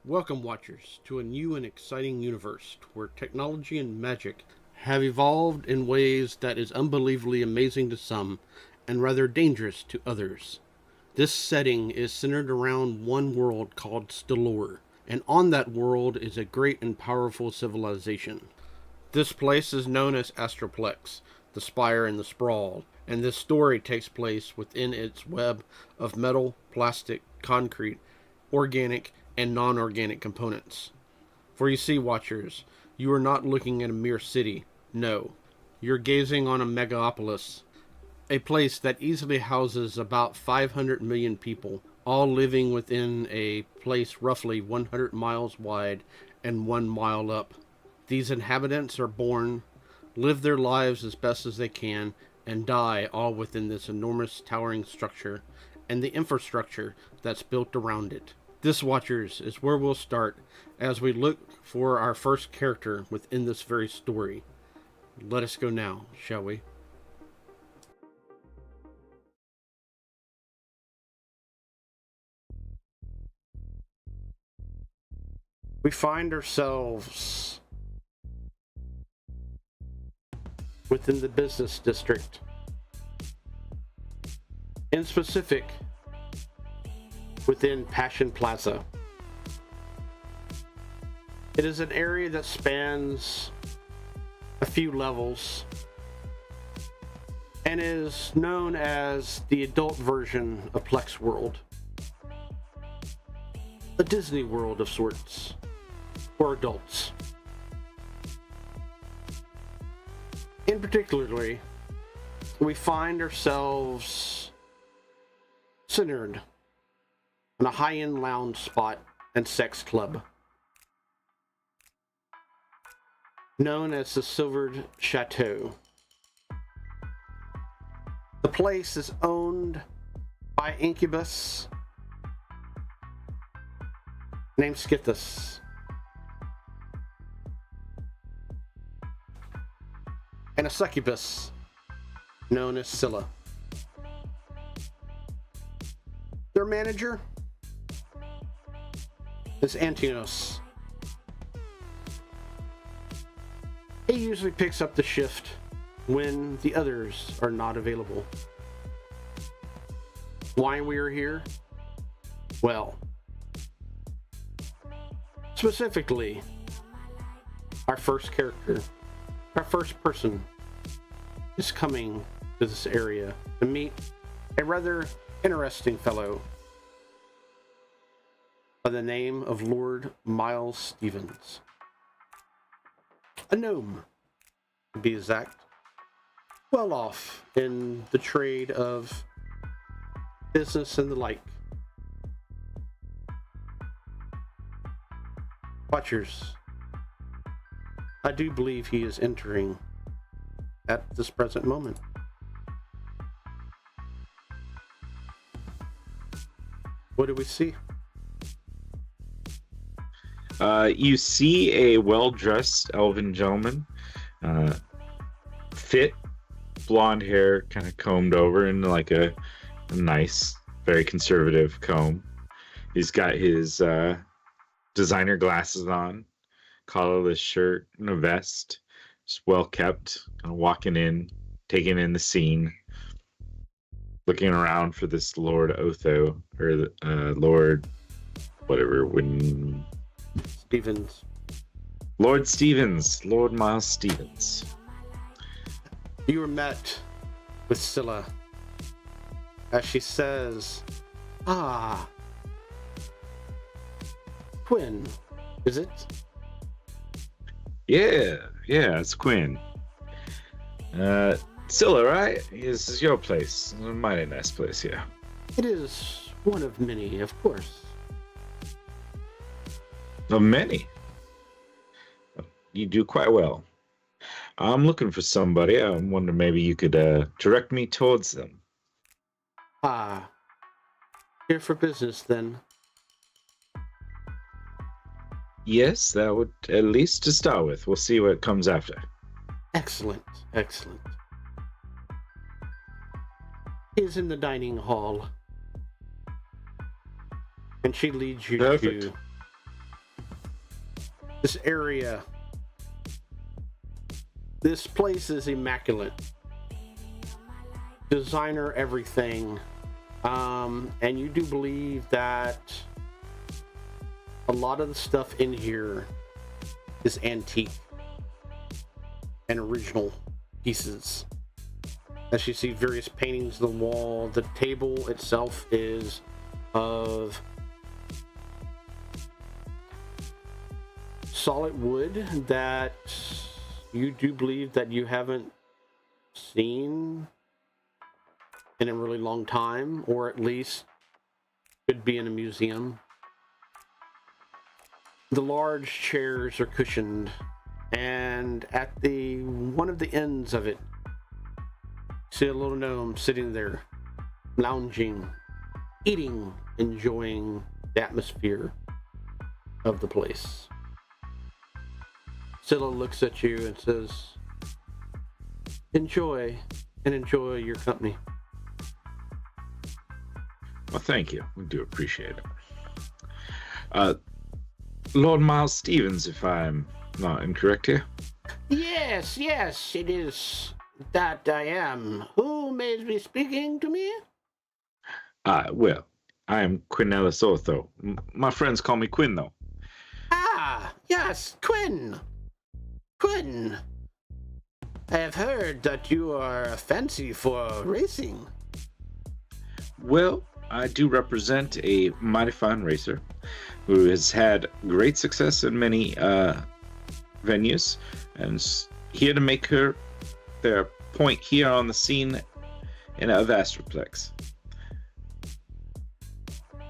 Welcome, Watchers, to a new and exciting universe where technology and magic have evolved in ways that is unbelievably amazing to some and rather dangerous to others. This setting is centered around one world called Stellar, and on that world is a great and powerful civilization. This place is known as Astroplex, the Spire and the Sprawl, and this story takes place within its web of metal, plastic, concrete, organic, and non-organic components. For you see, Watchers, you are not looking at a mere city. No, you're gazing on a megapolis, a place that easily houses about 500 million people, all living within a place roughly 100 miles wide and 1 mile up. These inhabitants are born, live their lives as best as they can, and die all within this enormous towering structure and the infrastructure that's built around it. This, Watchers, is where we'll start as we look for our first character within this very story. Let us go now, shall we? We find ourselves within the business district. In specific, within Passion Plaza. It is an area that spans a few levels and is known as the adult version of Plex World. A Disney World of sorts, for adults. In particularly, we find ourselves centered on a high-end lounge spot and sex club known as the Silvered Chateau. The place is owned by Incubus named Skithus and a succubus known as Scylla. Their manager is Antinos. He usually picks up the shift when the others are not available. Why we are here? Well, specifically, our first character, our first person, is coming to this area to meet a rather interesting fellow by the name of Lord Miles Stevens. A gnome, to be exact. Well off in the trade of business and the like. Watchers, I do believe he is entering at this present moment. What do we see? You see a well-dressed elven gentleman, fit, blonde hair, kind of combed over in like a nice, very conservative comb. He's got his designer glasses on, collarless shirt, and a vest. Just well kept, kind of walking in, taking in the scene, looking around for this Lord Otho, or Lord whatever, when... Stevens. Lord Stevens, Lord Miles Stevens. You were met with Scylla as she says, "Ah, Quinn, is it?" Yeah, it's Quinn. Scylla, right? This is your place. A mighty nice place here. It is one of many, of course. Of many. You do quite well. I'm looking for somebody. I wonder maybe you could direct me towards them. Ah, here for business then. Yes, that would at least to start with. We'll see what comes after. Excellent, excellent. He is in the dining hall. And she leads you Perfect. to this area. This place is immaculate. Designer everything. And you do believe that a lot of the stuff in here is antique and original pieces. As you see various paintings on the wall, the table itself is of solid wood that you do believe that you haven't seen in a really long time, or at least could be in a museum. The large chairs are cushioned, and at the one of the ends of it, see a little gnome sitting there, lounging, eating, enjoying the atmosphere of the place. Scylla looks at you and says, enjoy your company. Well, thank you. We do appreciate it. Lord Miles Stevens, if I'm not incorrect here. Yes, it is that I am. Who may be speaking to me? Well, I am Quinellus Ortho. My friends call me Quinn, though. Ah, yes, Quinn. Quinn. I have heard that you are a fancy for racing. Well, I do represent a mighty fine racer who has had great success in many venues and is here to make their point here on the scene of Astroplex.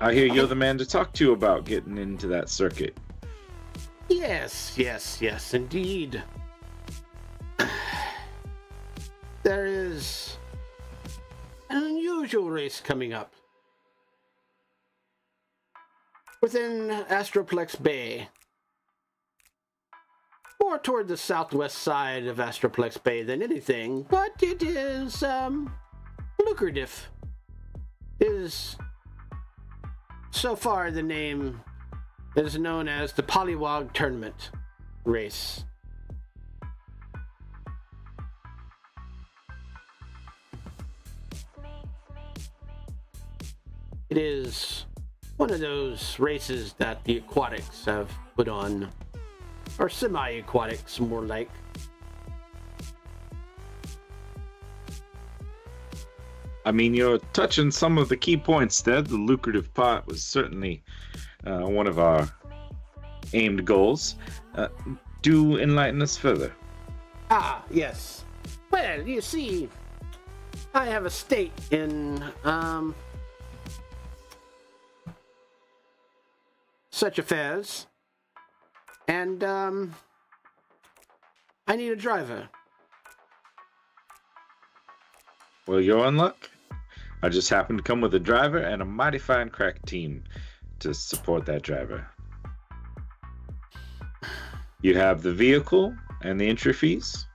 I hear you're the man to talk to about getting into that circuit. Yes, indeed. There is an unusual race coming up within Astroplex Bay, more toward the southwest side of Astroplex Bay than anything, but it is lucrative. Is so far the name is known as the Pollywog Tournament race. It is one of those races that the aquatics have put on, or semi-aquatics more like. I mean, you're touching some of the key points there. The lucrative part was certainly one of our aimed goals. Do enlighten us further. Ah, yes. Well, you see, I have a stake in such affairs, and I need a driver. Well, you're in luck. I just happened to come with a driver and a mighty fine crack team to support that driver. You have the vehicle and the entry fees.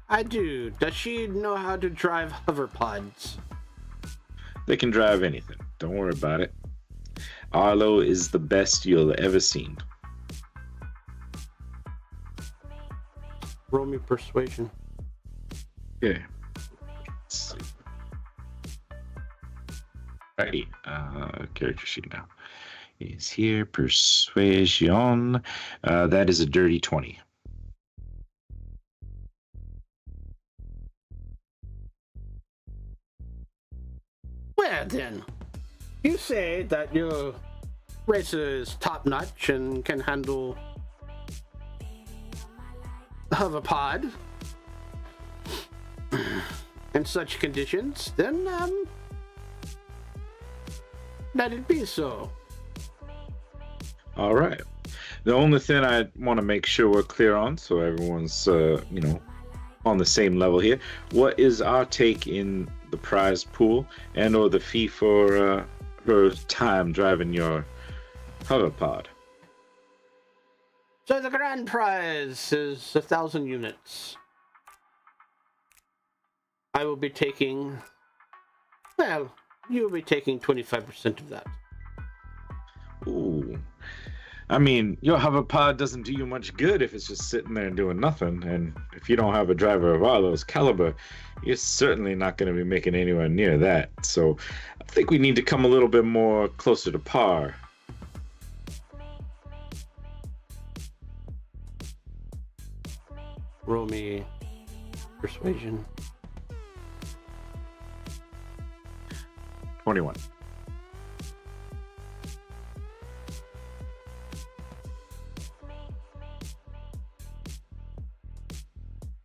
I do. Does she know how to drive hoverpods? They can drive anything. Don't worry about it. Arlo is the best you'll ever seen. Roll me persuasion. Okay. Let's see. Alrighty. Character sheet now is here. Persuasion. That is a dirty 20. Well then, you say that your racer is top-notch and can handle a hoverpod in such conditions, then let it be so. All right. The only thing I want to make sure we're clear on, so everyone's on the same level here. What is our take in the prize pool and/or the fee for her time driving your hoverpod? So the grand prize is 1,000 units. I will be taking, well, you will be taking 25% of that. Ooh. I mean, your hoverpod doesn't do you much good if it's just sitting there doing nothing. And if you don't have a driver of Arlo's caliber, you're certainly not going to be making anywhere near that. So I think we need to come a little bit more closer to par. Roll me persuasion. 21.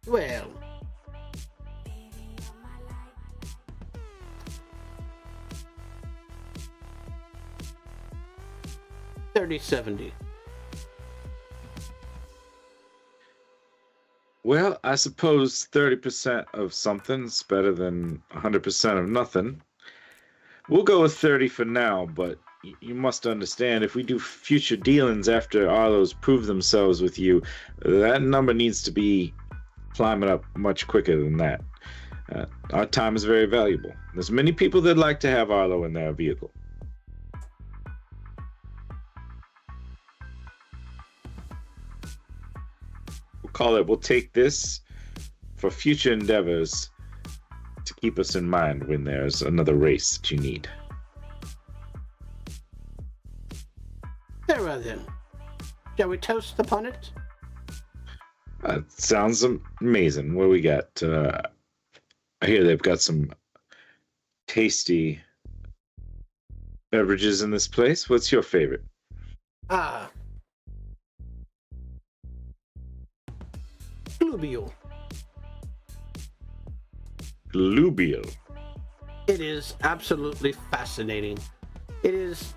Well, 30-70. Well, I suppose 30% of something's better than 100% of nothing. We'll go with 30 for now, but you must understand if we do future dealings after Arlo's prove themselves with you, that number needs to be climbing up much quicker than that. Our time is very valuable. There's many people that like to have Arlo in their vehicle. We'll take this for future endeavors to keep us in mind when there's another race that you need. Very well then. Shall we toast upon it? Sounds amazing. What we got? I hear they've got some tasty beverages in this place. What's your favorite? Glubial. Glubial. It is absolutely fascinating. It is...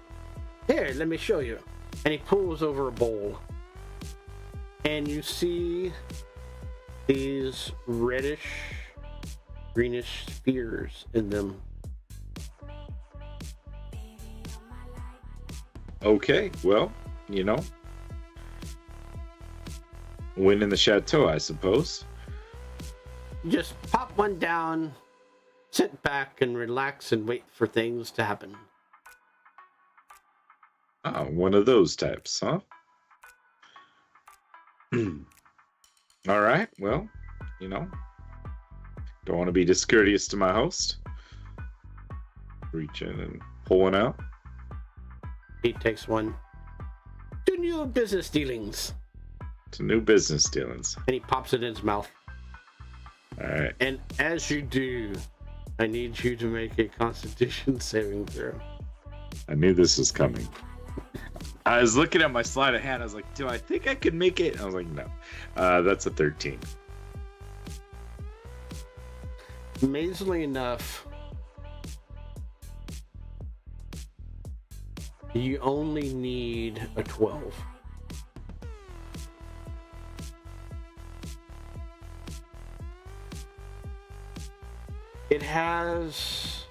Here, let me show you. And he pulls over a bowl. And you see these reddish, greenish spheres in them. Okay, well, you know. Win in the chateau, I suppose. Just pop one down, sit back and relax and wait for things to happen. Oh, one of those types, huh? All right, well, you know, don't want to be discourteous to my host. Reach in and pull one out. He takes one. To new business dealings. To new business dealings. And he pops it in his mouth. All right. And as you do, I need you to make a Constitution saving throw. I knew this was coming. I was looking at my sleight of hand. I was like, do I think I could make it? I was like, no. That's a 13. Amazingly enough, you only need a 12. It has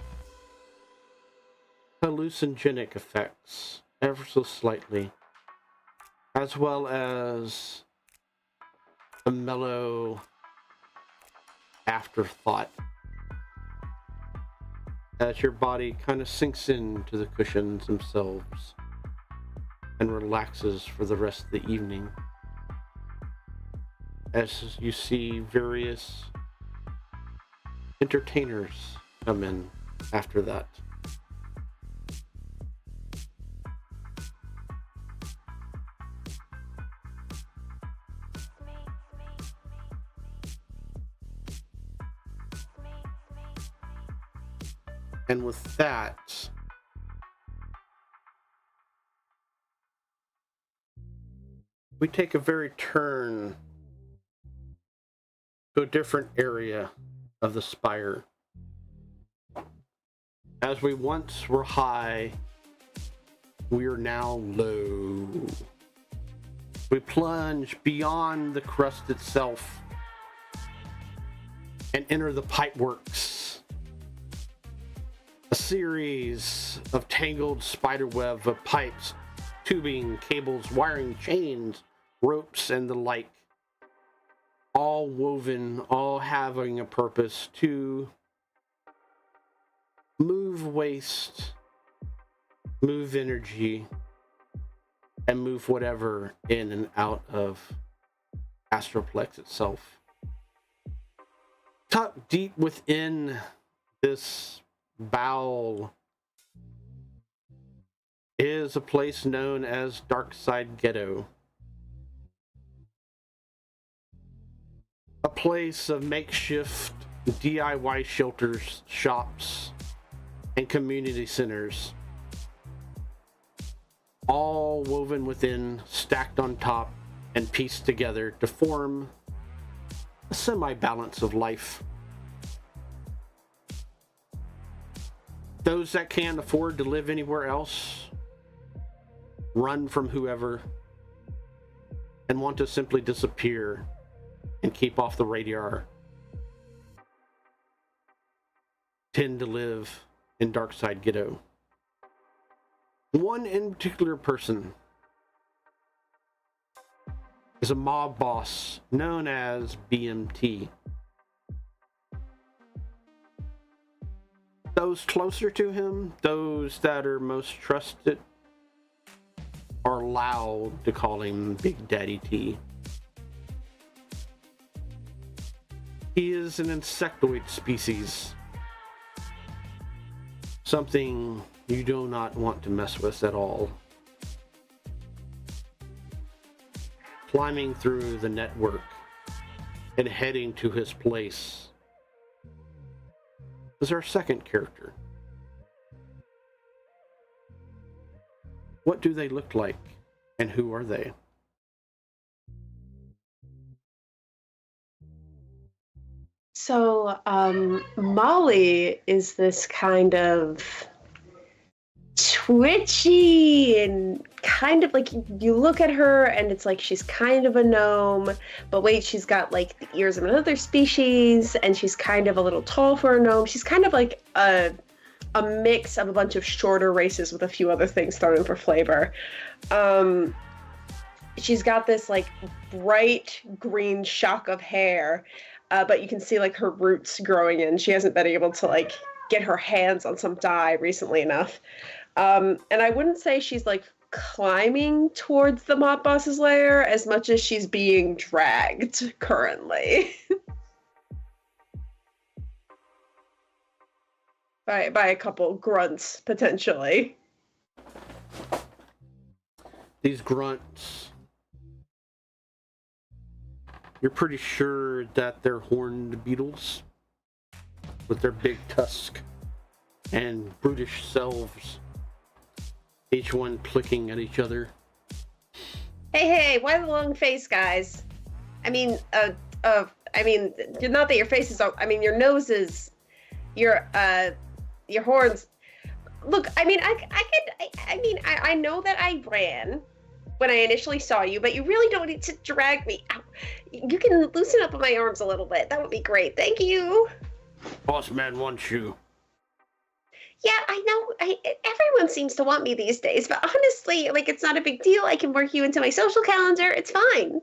hallucinogenic effects, ever so slightly, as well as a mellow afterthought as your body kind of sinks into the cushions themselves and relaxes for the rest of the evening as you see various entertainers come in after that. And with that, we take a very turn to a different area of the Spire. As we once were high, we are now low. We plunge beyond the crust itself and enter the pipeworks. A series of tangled spiderweb of pipes, tubing, cables, wiring, chains, ropes, and the like. All woven, all having a purpose to move waste, move energy, and move whatever in and out of Astroplex itself. Tucked deep within this bowel is a place known as Darkside Ghetto. A place of makeshift DIY shelters, shops, and community centers. All woven within, stacked on top, and pieced together to form a semi-balance of life. Those that can't afford to live anywhere else run from whoever and want to simply disappear and keep off the radar tend to live in Darkside Ghetto. One in particular person is a mob boss known as BMT. Those closer to him, those that are most trusted, are loud to call him Big Daddy T. He is an insectoid species. Something you do not want to mess with at all. Climbing through the network and heading to his place is our second character. What do they look like, and who are they? So, Molly is this kind of twitchy and kind of like, you look at her and it's like she's kind of a gnome, but wait, she's got like the ears of another species, and she's kind of a little tall for a gnome. She's kind of like a mix of a bunch of shorter races with a few other things thrown in for flavor. She's got this like bright green shock of hair, but you can see like her roots growing in. She hasn't been able to like get her hands on some dye recently enough. And I wouldn't say she's like climbing towards the mob boss's lair as much as she's being dragged currently. by a couple grunts, potentially. These grunts, you're pretty sure that they're horned beetles with their big tusk and brutish selves, each one clicking at each other. Hey, why the long face, guys? I mean, not that your face is, your nose is, your horns. Look, I know that I ran when I initially saw you, but you really don't need to drag me out. You can loosen up on my arms a little bit. That would be great. Thank you. Boss man wants you. Yeah, I know. Everyone seems to want me these days, but honestly, like, it's not a big deal. I can work you into my social calendar. It's fine.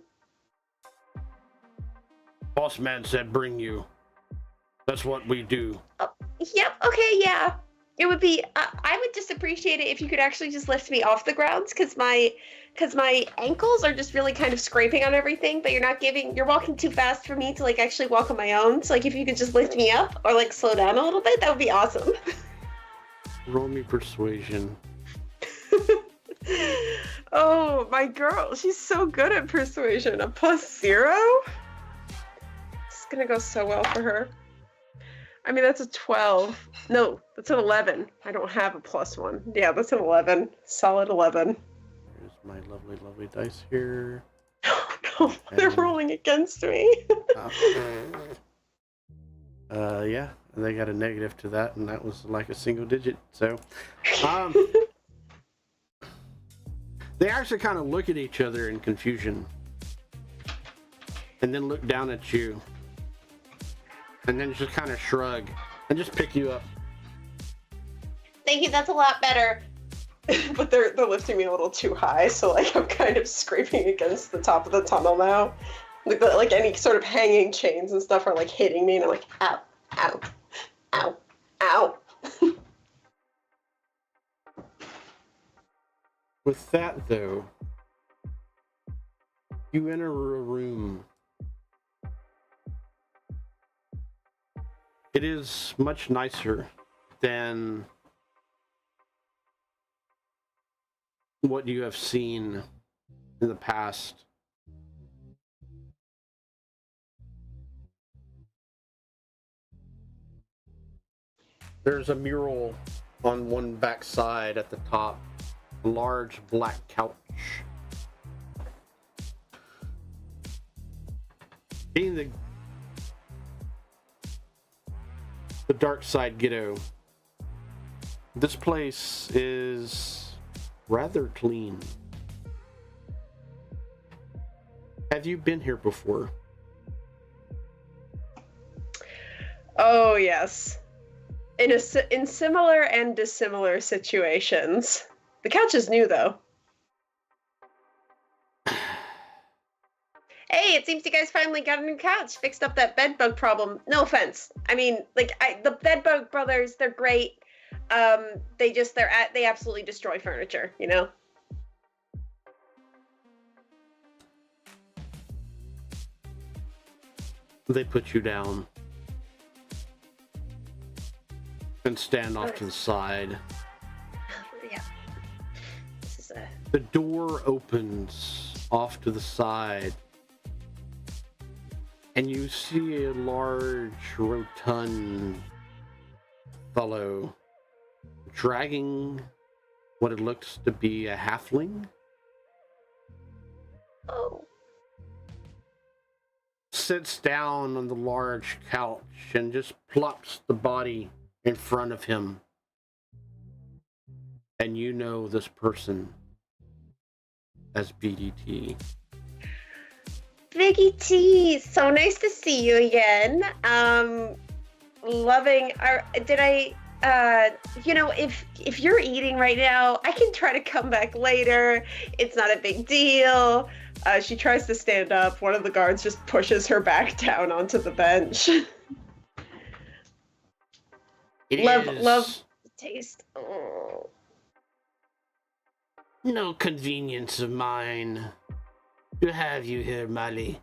Boss man said bring you. That's what we do. Oh, yep, okay, yeah. It would be, I would just appreciate it if you could actually just lift me off the ground, because my ankles are just really kind of scraping on everything, but you're walking too fast for me to, like, actually walk on my own. So, like, if you could just lift me up or, like, slow down a little bit, that would be awesome. Roll me persuasion. Oh, my girl, she's so good at persuasion. A +0? It's gonna go so well for her. I mean, that's a 12. No, that's an 11. I don't have a +1. Yeah, that's an 11. Solid 11. Here's my lovely, lovely dice here. Oh no, they're rolling against me. Yeah, and they got a negative to that, and that was like a single digit. So, they actually kind of look at each other in confusion, and then look down at you, and then just kind of shrug and just pick you up. Thank you, that's a lot better. But they're lifting me a little too high, so like I'm kind of scraping against the top of the tunnel now. Like any sort of hanging chains and stuff are like hitting me, and I'm like, ow, ow, ow, ow. With that though, You enter a room. It is much nicer than what you have seen in the past. There's a mural on one back side at the top, a large black couch. Being the dark side ghetto, this place is rather clean. Have you been here before? Oh, yes. In similar and dissimilar situations. The couch is new, though. Hey, it seems you guys finally got a new couch. Fixed up that bed bug problem. No offense. I mean, like, the bed bug brothers, they're great. They absolutely destroy furniture, you know? They put you down and stand off to the side. Yeah. This is a... The door opens off to the side, and you see a large, rotund fellow dragging what it looks to be a halfling. Oh. Sits down on the large couch and just plops the body in front of him. And you know this person as BDT. Biggie T, so nice to see you again. Loving our, if you're eating right now, I can try to come back later. It's not a big deal. She tries to stand up. One of the guards just pushes her back down onto the bench. Love the taste. Oh. No convenience of mine to have you here, Molly.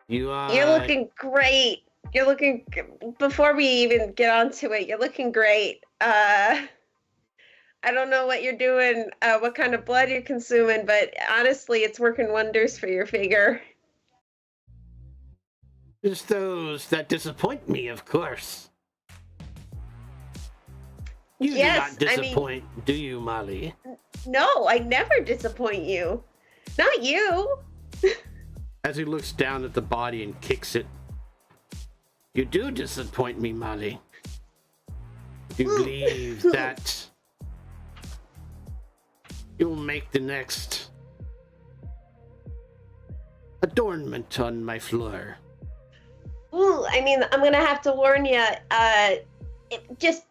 You're looking great. Before we even get onto it, you're looking great. I don't know what you're doing, what kind of blood you're consuming, but honestly, it's working wonders for your figure. Just those that disappoint me, of course. You do not disappoint, do you, Molly? No, I never disappoint you. Not you. As he looks down at the body and kicks it. You do disappoint me, Molly. You believe that you'll make the next adornment on my floor. Ooh, I mean, I'm gonna have to warn you.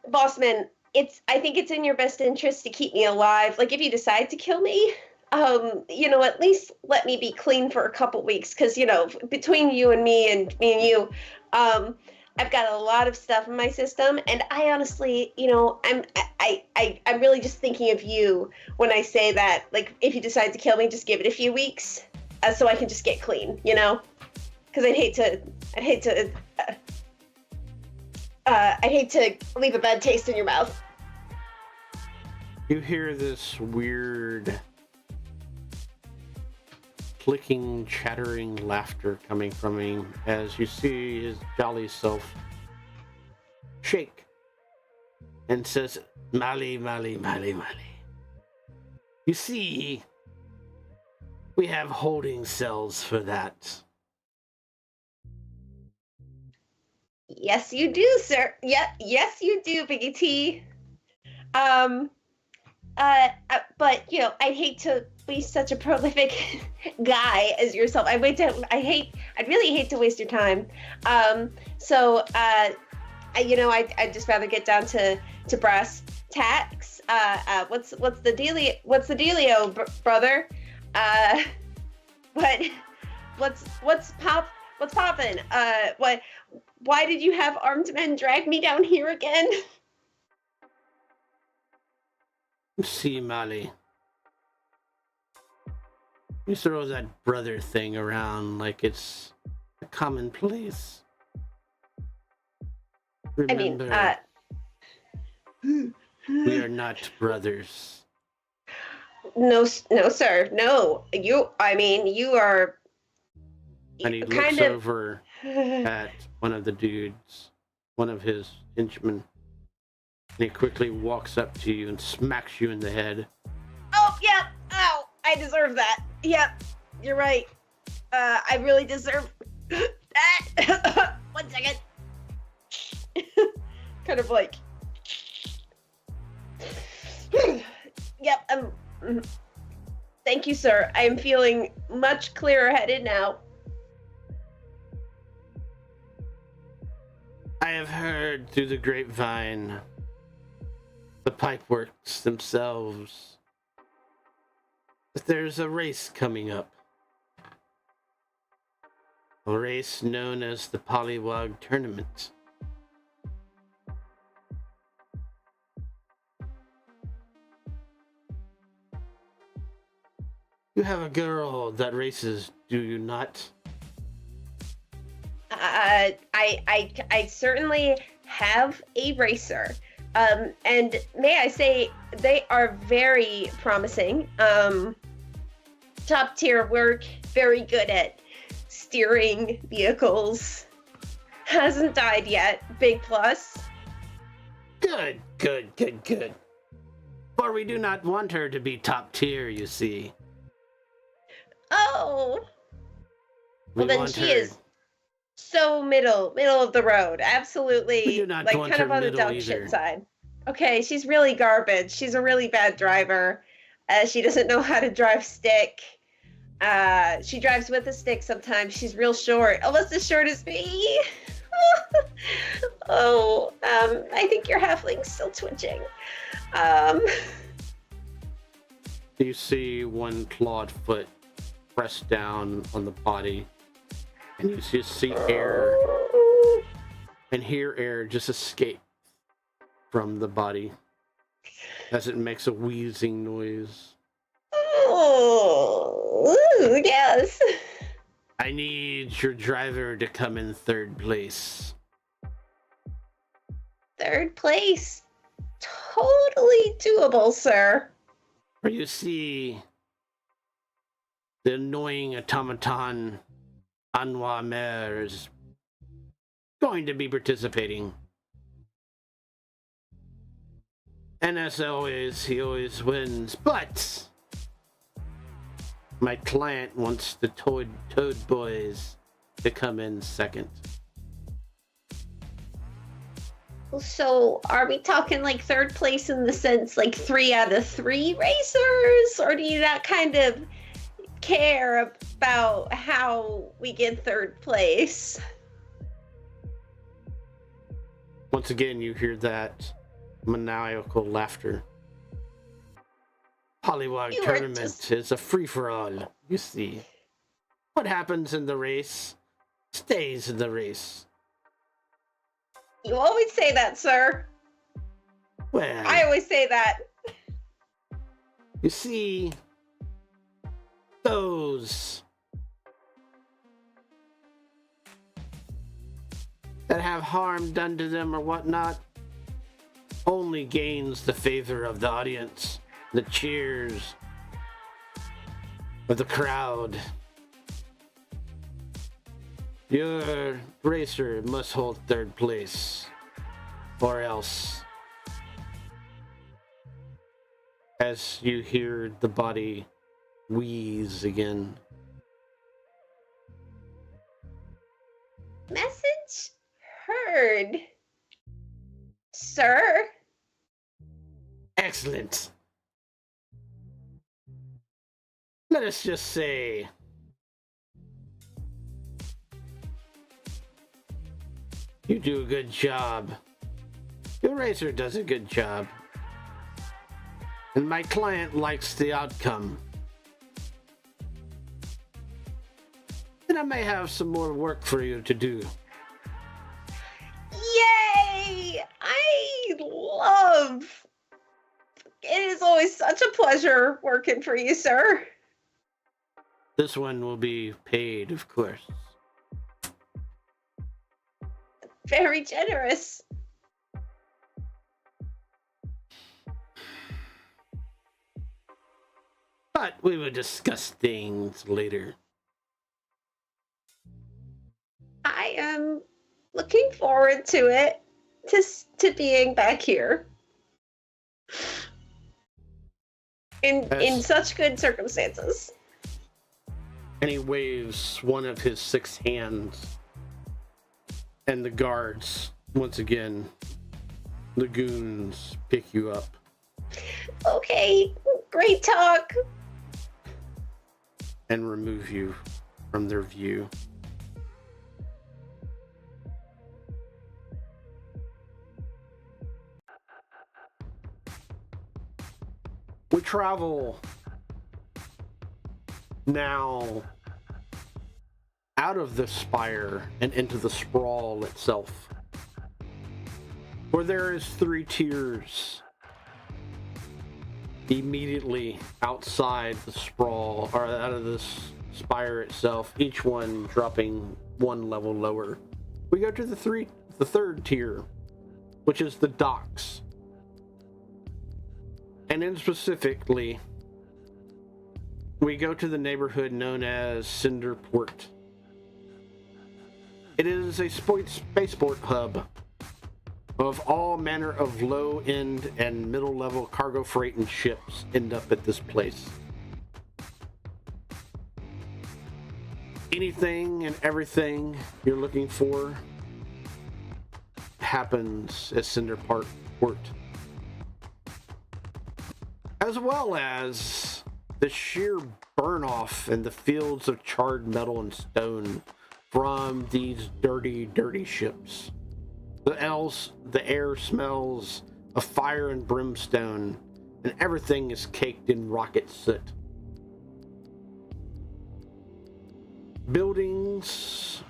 Bossman, I think it's in your best interest to keep me alive. Like, if you decide to kill me, at least let me be clean for a couple weeks, because between you and me and you, I've got a lot of stuff in my system, and I honestly, I'm really just thinking of you when I say that. Like, if you decide to kill me, just give it a few weeks, so I can just get clean, because I'd hate to leave a bad taste in your mouth. You hear this weird clicking, chattering laughter coming from him as you see his jolly self shake and says, Molly, Molly, Molly, Molly. You see, we have holding cells for that. Yes, you do, sir. Yeah, yes, you do, Biggie T. But I'd hate to be such a prolific guy as yourself. I'd really hate to waste your time. I'd just rather get down to brass tacks. What's the dealio, brother? What's poppin'? Why did you have armed men drag me down here again? See, Molly, You throw that brother thing around like it's a commonplace. Remember, we are not brothers. No, no, sir. No, you. I mean, you are. And he kind looks of. over at one of the dudes, one of his henchmen, and he quickly walks up to you and smacks you in the head. Oh, yeah. Ow. I deserve that. Yep. You're right. I really deserve that. 1 second. Kind of like. Yep. Thank you, sir. I am feeling much clearer headed now. I have heard through the grapevine, the pipeworks themselves, that there's a race coming up. A race known as the Pollywog Tournament. You have a girl that races, do you not? I certainly have a racer. And may I say, they are very promising. Top tier work, very good at steering vehicles. Hasn't died yet, big plus. Good. For we do not want her to be top tier, you see. Oh. We Well, then want she her- is so middle of the road. Absolutely. We do not like want kind of her on the middle dumb either. shit side. Okay, she's really garbage. She's a really bad driver. She doesn't know how to drive stick. She drives with a stick sometimes. She's real short, almost as short as me. I think your halfling's still twitching. You see one clawed foot pressed down on the body, and you just see air and hear air just escape from the body as it makes a wheezing noise. Oh, ooh, yes. I need your driver to come in third place. Third place. Totally doable, sir. For you see, the annoying automaton Anwa Mer is going to be participating. And as always, he always wins. But my client wants the Toad Boys to come in second. So, are we talking like third place in the sense like 3 out of 3 racers? Or do you not kind of care about how we get third place? Once again, you hear that maniacal laughter. Pollywog You are Tournament just- is a free-for-all, you see. What happens in the race stays in the race. You always say that, sir. Well, I always say that. you see, those that have harm done to them or whatnot only gains the favor of the audience, the cheers of the crowd. Your racer must hold third place, or else. As you hear the body wheeze again. Message heard. Sir? Excellent. Let us just say you do a good job. Your racer does a good job. And my client likes the outcome. And I may have some more work for you to do. Yay! I love. It is always such a pleasure working for you, sir. This one will be paid, of course. Very generous. But we will discuss things later. I am looking forward to it, to being back here. In such good circumstances. And he waves one of his 6 hands, and the guards, once again, the goons, pick you up. Okay, great talk. And remove you from their view. We travel now out of the Spire and into the Sprawl itself, where there is 3 tiers immediately outside the Sprawl, or out of this Spire itself, each one dropping 1 level lower. We go to the 3rd tier, which is the docks. And then specifically, we go to the neighborhood known as Cinderport. It is a spaceport hub of all manner of low-end and middle-level cargo freight and ships end up at this place. Anything and everything you're looking for happens at Cinderport. As well as the sheer burn-off and the fields of charred metal and stone from these dirty ships. The air smells of fire and brimstone, and everything is caked in rocket soot. Buildings,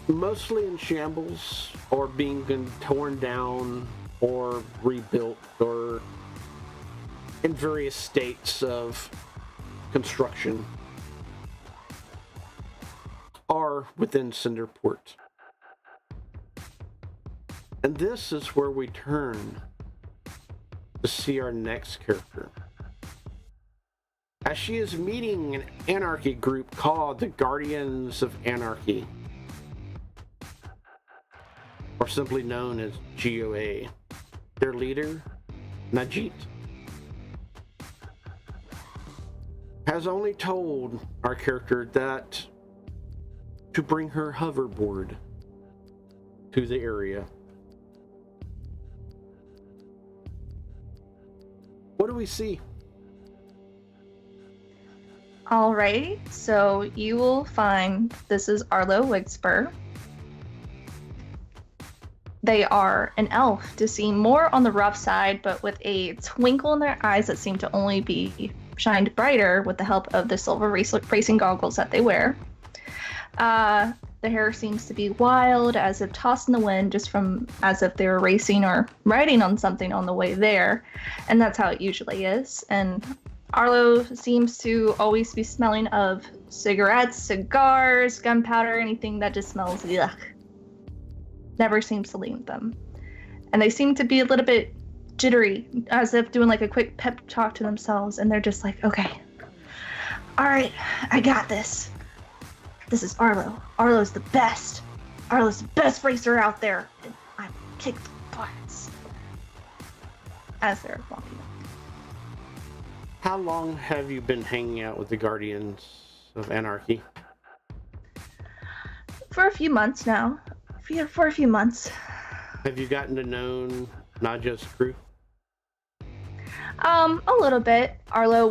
mostly in shambles, or being torn down, or rebuilt, or in various states of construction, are within Cinderport. And this is where we turn to see our next character, as she is meeting an anarchy group called the Guardians of Anarchy, or simply known as GOA. Their leader, Najit, has only told our character that to bring her hoverboard to the area. What do we see? Alright, so you will find this is Arlo Wigspur. They are an elf to seem more on the rough side, but with a twinkle in their eyes that seem to only be shined brighter with the help of the silver racing goggles that they wear. The hair seems to be wild, as if tossed in the wind, just from as if they were racing or riding on something on the way there, and that's how it usually is. And Arlo seems to always be smelling of cigarettes, cigars, gunpowder, anything that just smells yuck. Never seems to leave them. And they seem to be a little bit jittery, as if doing like a quick pep talk to themselves, and they're just like, okay, all right, I got this. This is Arlo. Arlo's the best. Arlo's the best racer out there, and I kick the butts. As they're walking up. How long have you been hanging out with the Guardians of Anarchy? For a few months now. For a few months. Have you gotten to know Naja's crew? A little bit. Arlo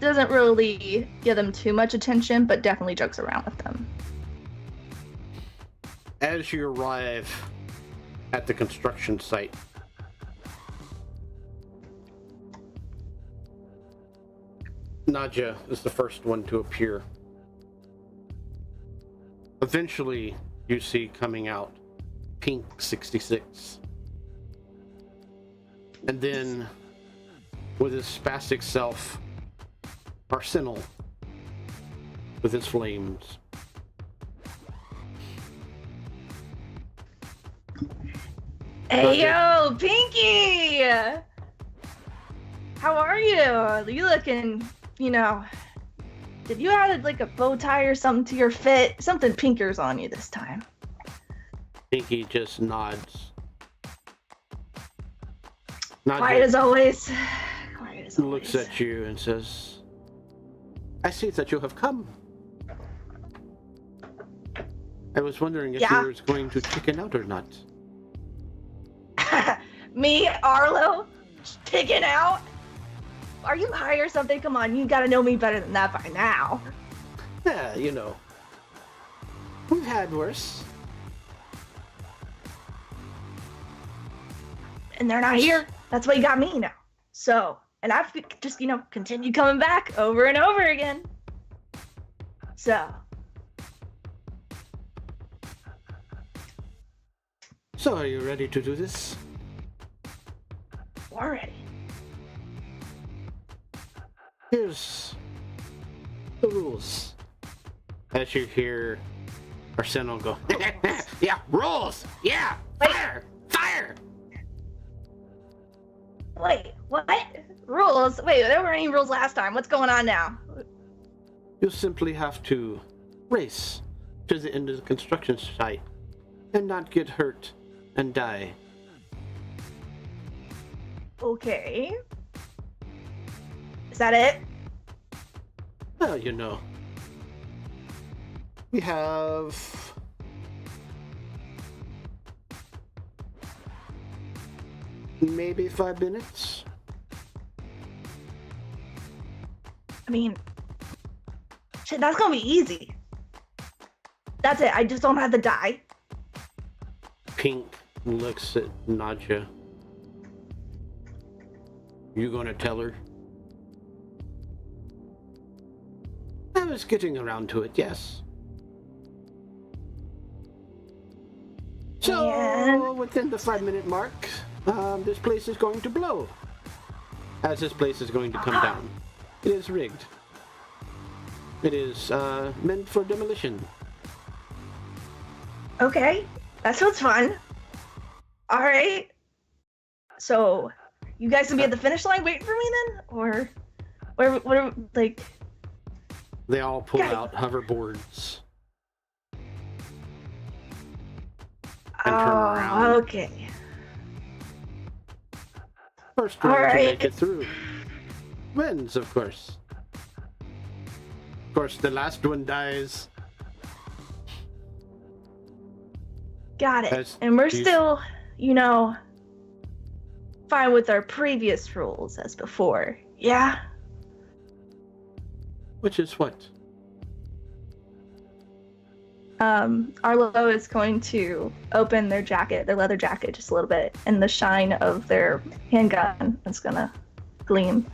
doesn't really give them too much attention, but definitely jokes around with them. As you arrive at the construction site, Naja is the first one to appear. Eventually, you see coming out Pink 66. And then, with his spastic self, arsenal with its flames. Hey yo, Pinky! How are you? You looking, did you add like a bow tie or something to your fit? Something pinker's on you this time. Pinky just nods. Quiet as always. Quiet as always. Looks at you and says, I see that you have come. I was wondering if you were going to chicken out or not. Me, Arlo, chicken out? Are you high or something? Come on, you gotta know me better than that by now. Yeah, we've had worse. And they're not here. That's why you got me now. So, and I've just, continued coming back over and over again. So. So, are you ready to do this? We're ready. Here's the rules. As you hear Arsenal go, yeah, rules! Yeah! Fire! Fire! Wait, what? Rules? Wait, there weren't any rules last time. What's going on now? You simply have to race to the end of the construction site and not get hurt and die. Okay. Is that it? Well, we have maybe 5 minutes. I mean, shit, that's gonna be easy. That's it. I just don't have to die. Pink looks at Nadja. You gonna tell her? I was getting around to it, yes. So, And within the 5-minute mark, this place is going to blow. As this place is going to come down. It is rigged. It is meant for demolition. okay, that sounds fun. All right. So, you guys gonna be at the finish line waiting for me then, or what? Like, They all pull out hoverboards. And turn around. Okay. First one All to right. make it through wins, of course. Of course, the last one dies. Got it. As And we're you- still, fine with our previous rules as before. Yeah? Which is what? Arlo is going to open their jacket, their leather jacket, just a little bit, and the shine of their handgun is gonna gleam.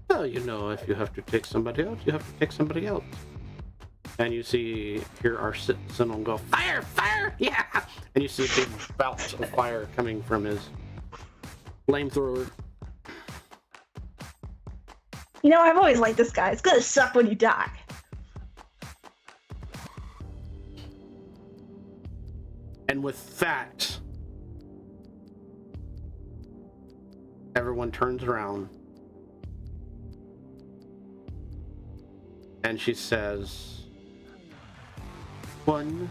Well, if you have to take somebody out, you have to take somebody out. And you hear our sentinel go, fire, fire, yeah! And you see a big bout of fire coming from his flamethrower. I've always liked this guy. It's gonna suck when you die. And with that, everyone turns around. And she says, 1,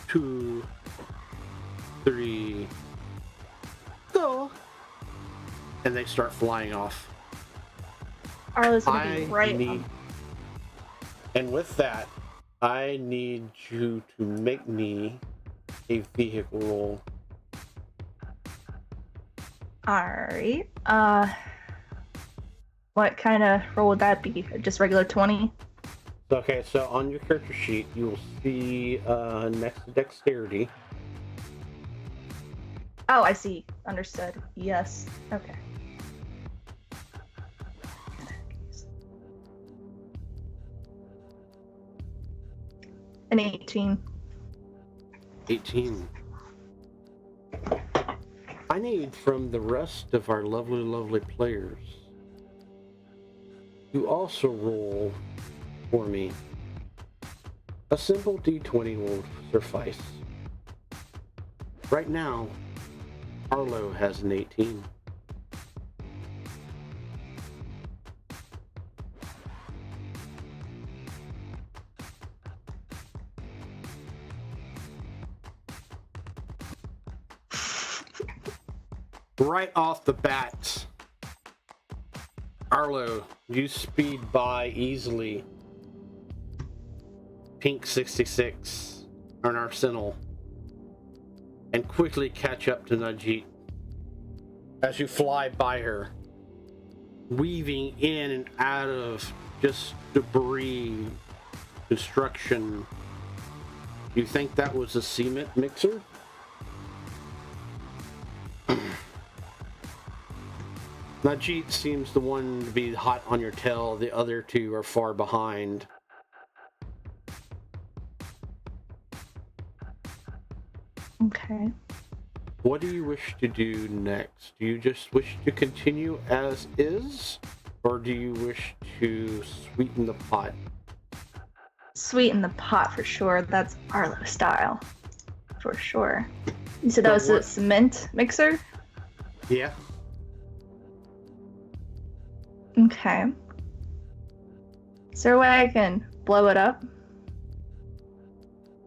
2, 3, go! And they start flying off. Arlo's gonna be right. And with that, I need you to make me a vehicle roll. Alright. What kind of roll would that be? Just regular 20? Okay, so on your character sheet, you will see next to dexterity. Oh, I see. Understood. Yes. Okay. An 18. 18. I need from the rest of our lovely, lovely players you also roll for me. A simple d20 will suffice. Right now, Arlo has an 18. Right off the bat, Arlo, you speed by easily Pink 66, an Arsenal, and quickly catch up to Najit. As you fly by her, weaving in and out of just debris, destruction. You think that was a cement mixer? Najit seems the one to be hot on your tail. The other two are far behind. Okay. What do you wish to do next? Do you just wish to continue as is? Or do you wish to sweeten the pot? Sweeten the pot for sure. That's Arlo style. For sure. You said that But was what- a cement mixer? Yeah. Okay. Is there a way I can blow it up?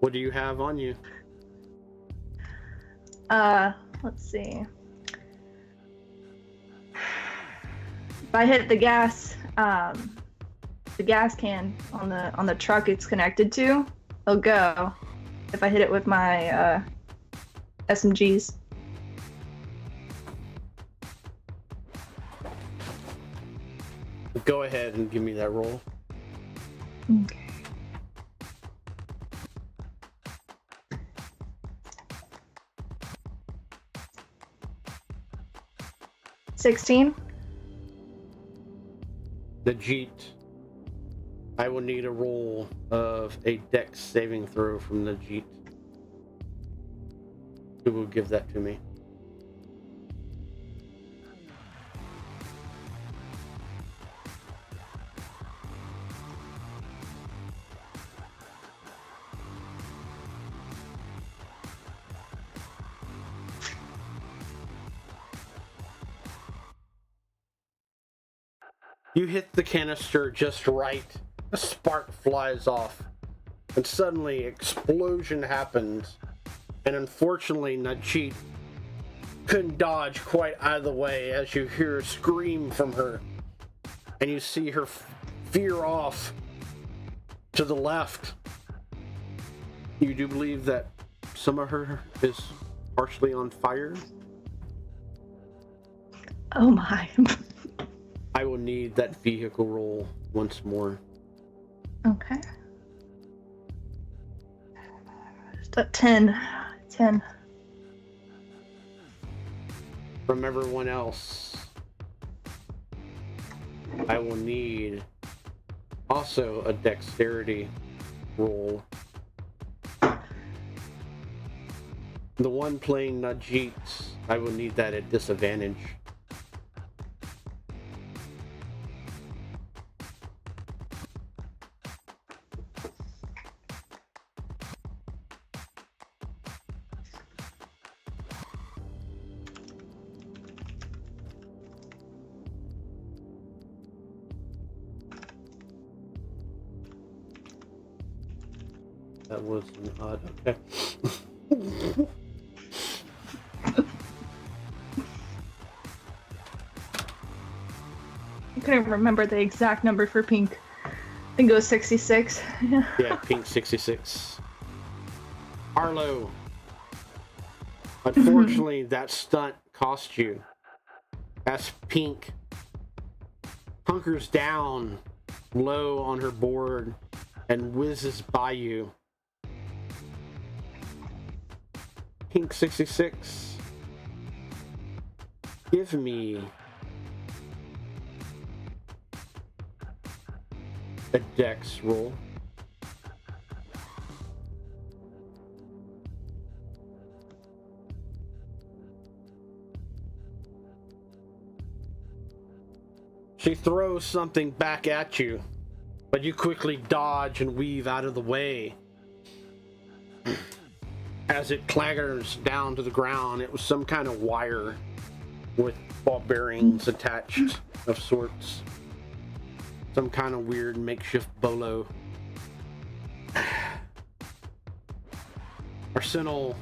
What do you have on you? Let's see. If I hit the gas can on the truck it's connected to, it'll go. If I hit it with my SMGs. Go ahead and give me that roll. Okay. $16. Najit, I will need a roll of a dex saving throw from Najit. Who will give that to me? You hit the canister just right. A spark flies off. And suddenly, explosion happens. And unfortunately, Najit couldn't dodge quite out of the way as you hear a scream from her. And you see her veer off to the left. You do believe that some of her is partially on fire? Oh my. I will need that vehicle roll once more. Okay. Just a 10. 10. From everyone else, I will need also a dexterity roll. The one playing Najit, I will need that at disadvantage. That was an odd, okay. I couldn't remember the exact number for pink. I think it was 66. Yeah, pink 66. Arlo. Unfortunately, that stunt cost you. As Pink hunkers down low on her board and whizzes by you. Pink 66. Give me a dex roll. She throws something back at you, but you quickly dodge and weave out of the way. As it clangers down to the ground, it was some kind of wire with ball bearings attached of sorts. Some kind of weird makeshift bolo. Arsenal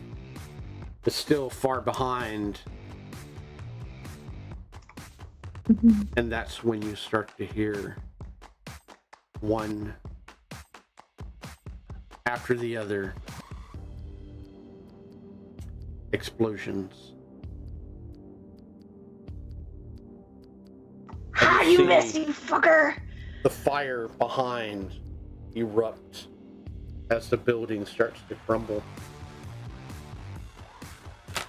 is still far behind. And that's when you start to hear one after the other explosions. Ah, you missed, you fucker! The fire behind erupts as the building starts to crumble.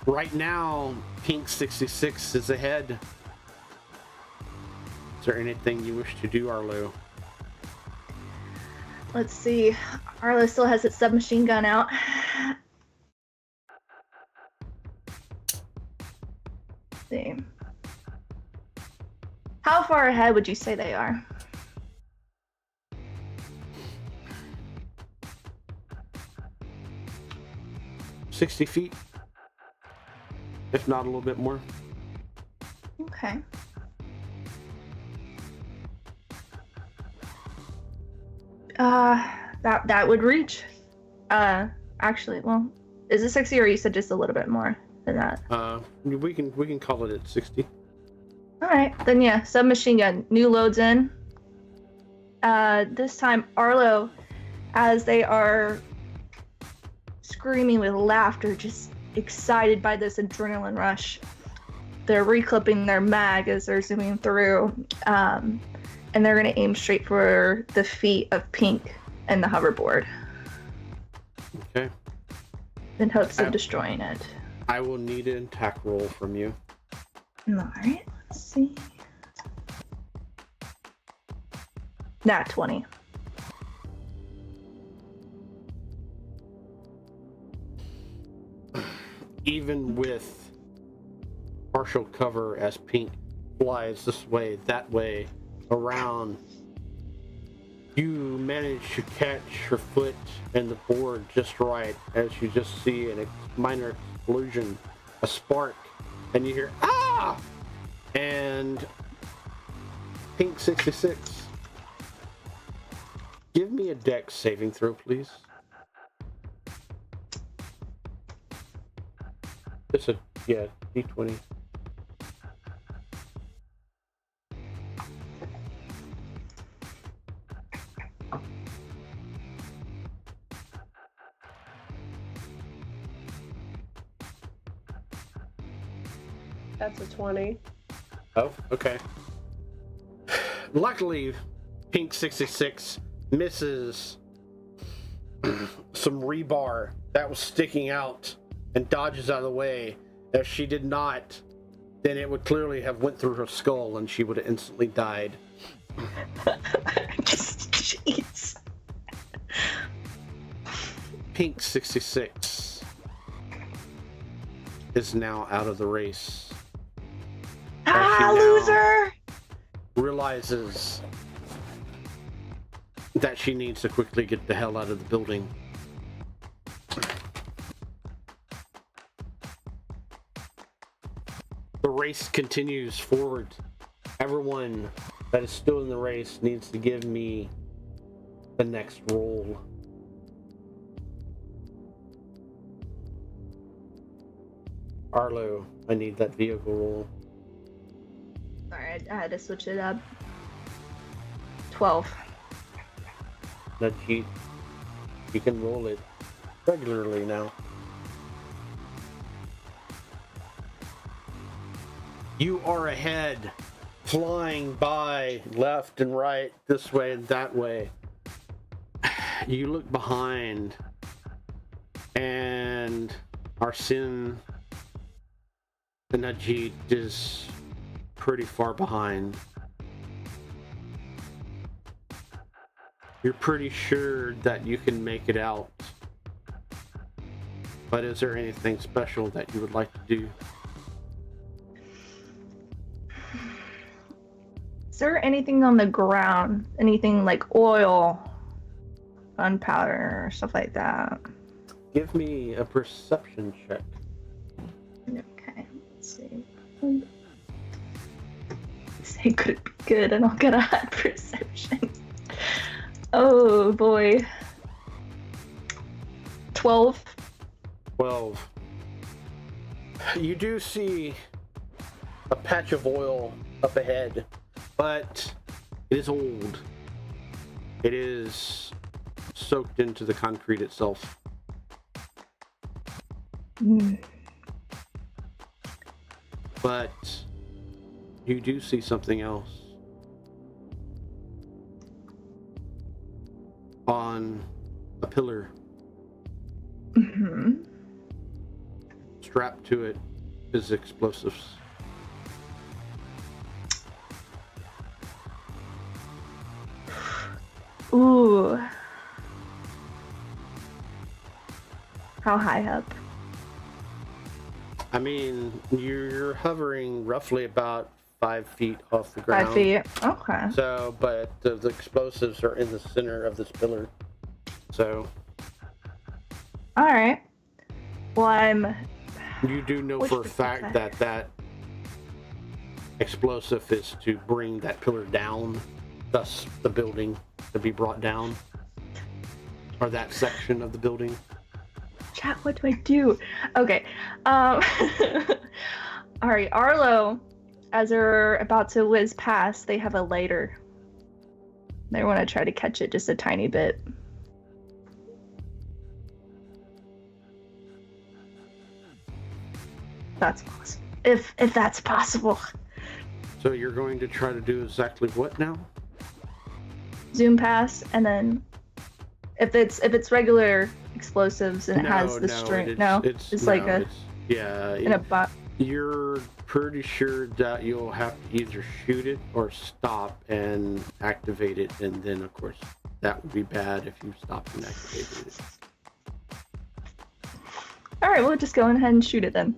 Right now, Pink 66 is ahead. Is there anything you wish to do, Arlo? Let's see. Arlo still has its submachine gun out. Let's see. How far ahead would you say they are? "60 feet, if not a little bit more." Okay. That would reach. Actually, well, is it 60 or you said just a little bit more than that? We can call it at 60. All right, then yeah, submachine gun, new loads in. This time Arlo, as they are screaming with laughter, just excited by this adrenaline rush, they're reclipping their mag as they're zooming through, and they're gonna aim straight for the feet of Pink and the hoverboard. Okay. In hopes of destroying it. I will need an attack roll from you. Alright, let's see. Nat 20. Even with partial cover as Pink flies this way, that way, around, you manage to catch her foot and the board just right as you just see a minor explosion, a spark, and you hear "ah!" And Pink 66, give me a dex saving throw, please. It's a, yeah, D20. That's a 20. Oh, okay. Luckily, Pink 66 misses some rebar that was sticking out and dodges out of the way. If she did not, then it would clearly have went through her skull and she would have instantly died. Jeez. Pink 66 is now out of the race. Ah, loser! Realizes that she needs to quickly get the hell out of the building. The race continues forward. Everyone that is still in the race needs to give me the next roll. Arlo, I need that vehicle roll. Sorry, I had to switch it up. 12. Najit, you can roll it regularly now. You are ahead, flying by left and right, this way and that way. You look behind, and Arsene and Najit is pretty far behind. You're pretty sure that you can make it out. But is there anything special that you would like to do? Is there anything on the ground? Anything like oil, gunpowder, stuff like that? Give me a perception check. Okay, let's see. Say could be good, and I'll get a high perception. Oh boy. 12. 12. You do see a patch of oil up ahead, but it is old. It is soaked into the concrete itself. But you do see something else. On a pillar. Mm-hmm. Strapped to it is explosives. Ooh. How high up? I mean, you're hovering roughly about 5 feet off the ground. 5 feet. Okay. So, but the explosives are in the center of this pillar. So. All right. Well, You do know for a fact that explosive is to bring that pillar down, thus the building to be brought down, or that section of the building. Chat, what do I do? Okay. All right, Arlo, as they're about to whiz past, they have a lighter. They want to try to catch it just a tiny bit. That's possible. If that's possible. So you're going to try to do exactly what now? Zoom past, and then if it's regular explosives and it has the string. It's like a in a bot. You're pretty sure that you'll have to either shoot it or stop and activate it, and then of course that would be bad if you stopped and activated it. All right, we'll just go ahead and shoot it then.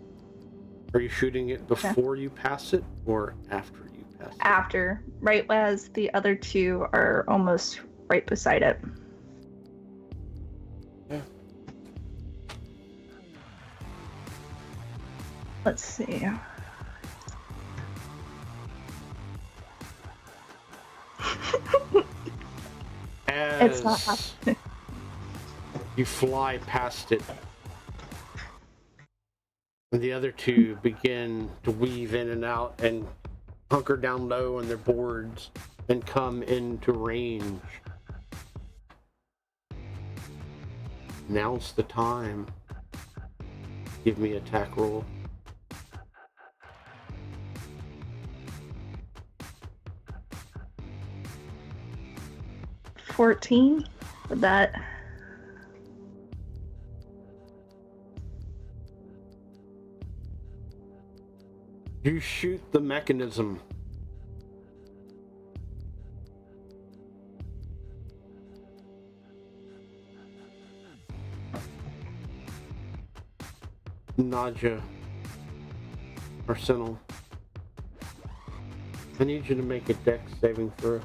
Are you shooting it before you pass it or after you pass it? After, right as the other two are almost right beside it. Yeah. Let's see. It's not happening. You fly past it, and the other two begin to weave in and out and hunker down low on their boards and come into range. Now's the time. Give me attack roll. $14 with that. You shoot the mechanism. Nadja, Arsenal, I need you to make a dex saving throw.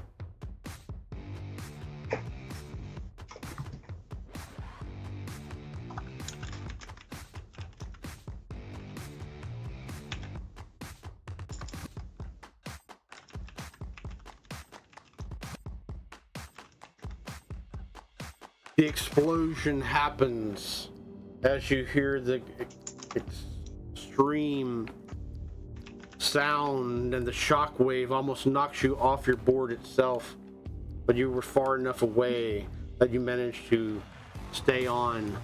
The explosion happens as you hear the extreme sound, and the shockwave almost knocks you off your board itself, but you were far enough away that you managed to stay on.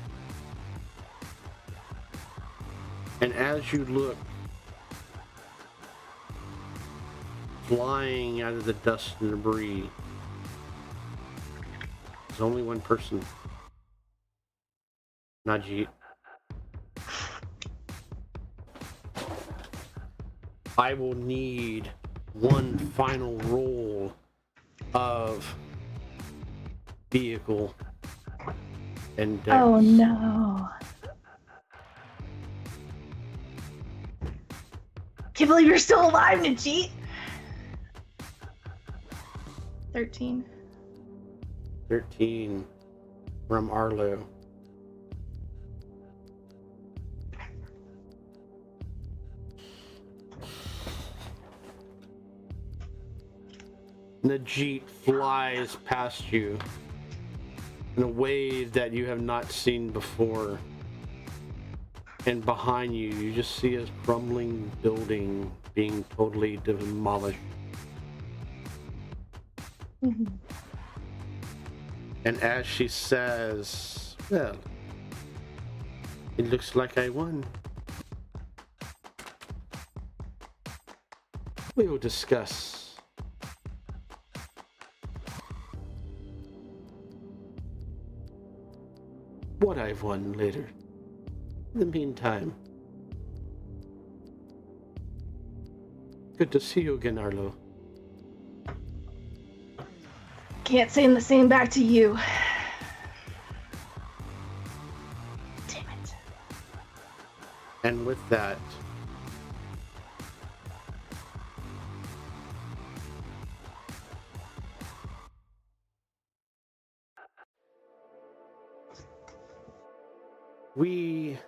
And as you look, flying out of the dust and debris, there's only one person. Najit. I will need one final roll of vehicle and dex. Oh no. Can't believe you're still alive, Najit. 13. 13 from Arlo. Najit flies past you in a way that you have not seen before. And behind you, you just see a crumbling building being totally demolished. Mm-hmm. And as she says, well, it looks like I won. We will discuss what I've won later. In the meantime, good to see you again, Arlo. Can't say the same back to you. Damn it. And with that, we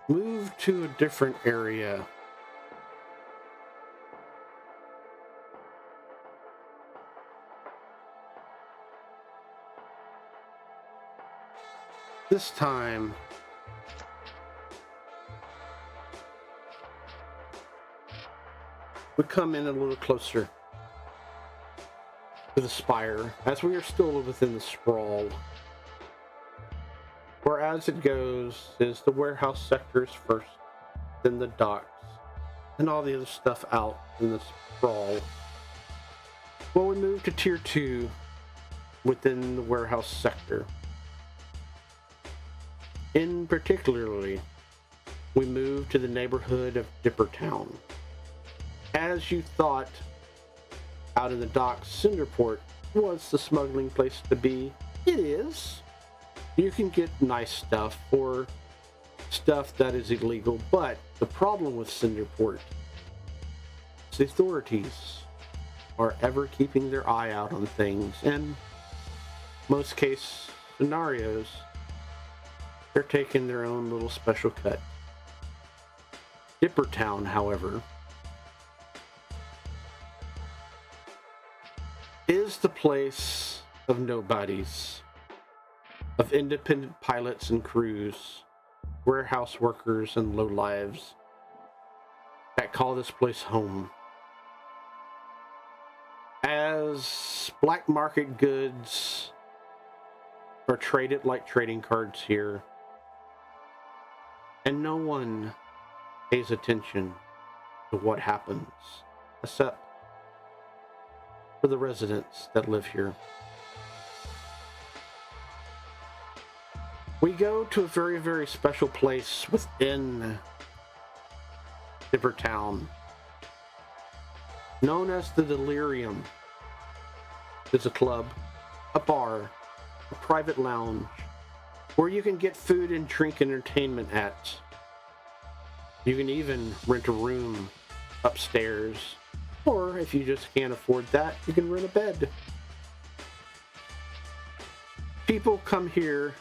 move to a different area. This time, we come in a little closer to the Spire, as we are still within the Sprawl. Whereas it goes is the warehouse sectors first, then the docks, and all the other stuff out in the Sprawl. Well, we move to Tier 2 within the warehouse sector. In particularly, we move to the neighborhood of Dippertown. As you thought, out in the docks, Cinderport was the smuggling place to be. It is. You can get nice stuff or stuff that is illegal, but the problem with Cinderport is the authorities are ever keeping their eye out on things, and most case scenarios, they're taking their own little special cut. Dippertown, however, is the place of nobodies, of independent pilots and crews, warehouse workers and lowlives that call this place home. As black market goods are traded like trading cards here, and no one pays attention to what happens, except for the residents that live here. We go to a very, very special place within Dippertown, known as the Delirium. It's a club, a bar, a private lounge, where you can get food and drink entertainment at. You can even rent a room upstairs, or if you just can't afford that, you can rent a bed. People come here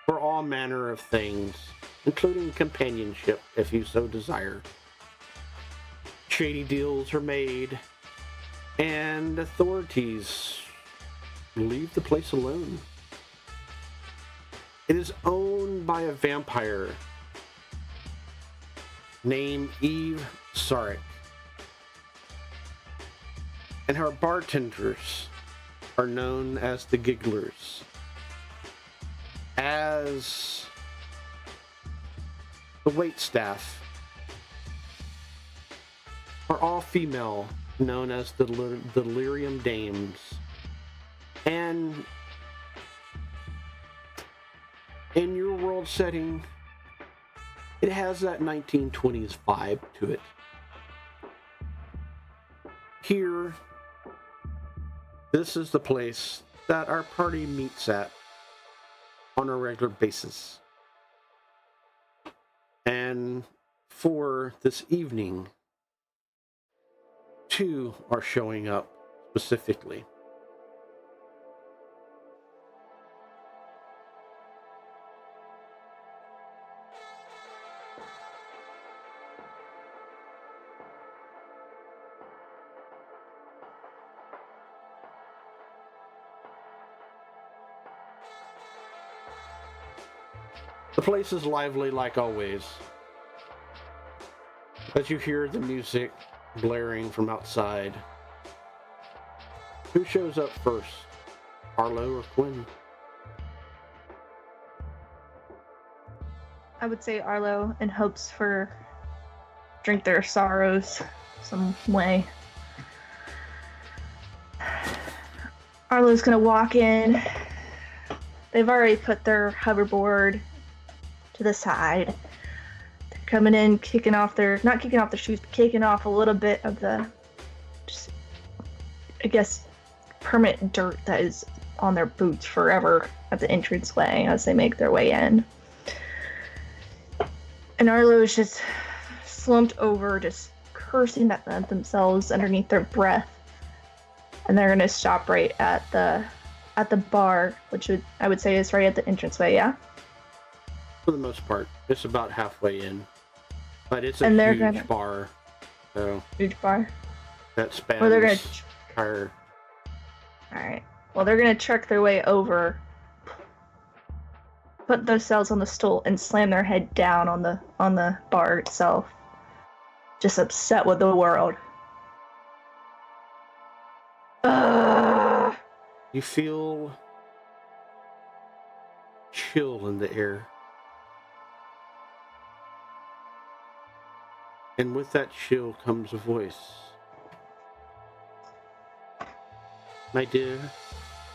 for all manner of things, including companionship, if you so desire. Shady deals are made, and authorities leave the place alone. It is owned by a vampire named Eve Sarek, and her bartenders are known as the Gigglers. As the waitstaff are all female, known as the Delirium Dames. And in your world setting, it has that 1920s vibe to it. Here, this is the place that our party meets at on a regular basis. And for this evening, two are showing up specifically. The place is lively like always, as you hear the music blaring from outside. Who shows up first, Arlo or Quinn? I would say Arlo, in hopes for drink their sorrows some way. Arlo's gonna walk in. They've already put their hoverboard to the side. They're coming in, not kicking off their shoes, but kicking off a little bit of the, just, I guess, permanent dirt that is on their boots forever at the entranceway as they make their way in. And Arlo is just slumped over, just cursing at themselves underneath their breath. And they're gonna stop right at the bar, which I would say is right at the entranceway, yeah? For the most part, it's about halfway in, but it's a huge bar. So huge bar. That spans. Well, they're gonna. All right. Well, they're gonna trek their way over, put themselves on the stool, and slam their head down on the bar itself. Just upset with the world. You feel chill in the air. And with that chill comes a voice. My dear,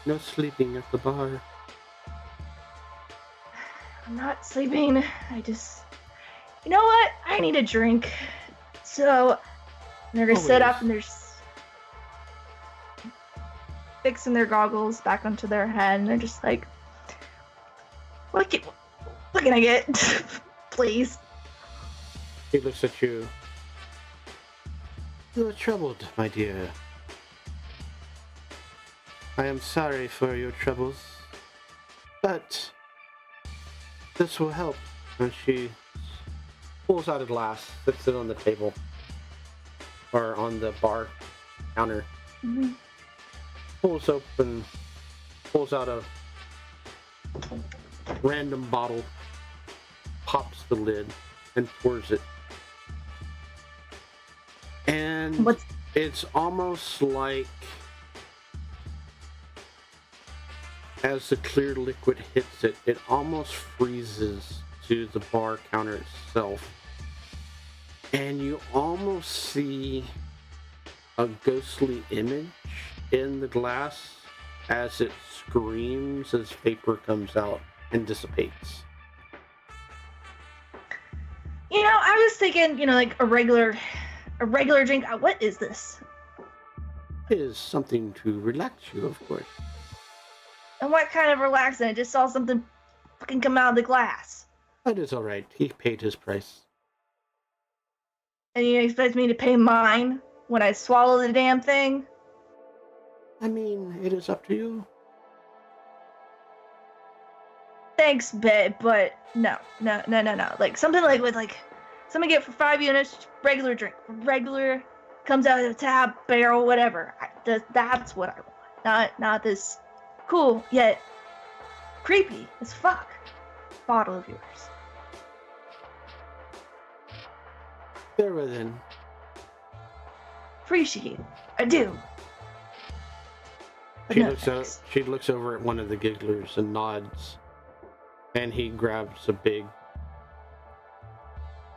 no sleeping at the bar. I'm not sleeping. You know what? I need a drink. So they're gonna sit up and they're fixing their goggles back onto their head, and they're just like, what can I get? Please. He looks at you. You are troubled, my dear. I am sorry for your troubles, but this will help. And she pulls out a glass, sits it on the table, or on the bar counter. Mm-hmm. Pulls out a random bottle, pops the lid, and pours it. And it's almost like as the clear liquid hits it, it almost freezes to the bar counter itself. And you almost see a ghostly image in the glass as it screams as vapor comes out and dissipates. You know, I was thinking, like a regular drink. What is this? It is something to relax you, of course. And what kind of relaxing? I just saw something fucking come out of the glass. That is all right. He paid his price. And you expect me to pay mine when I swallow the damn thing? I mean, it is up to you. Thanks, babe, but no. Like something like with something get for 5 units, regular drink, regular comes out of the tap, barrel, whatever. That's what I want. Not this cool yet creepy as fuck bottle of yours. Very then. Appreciate it. I do. But She looks over at one of the gigglers and nods. And he grabs a big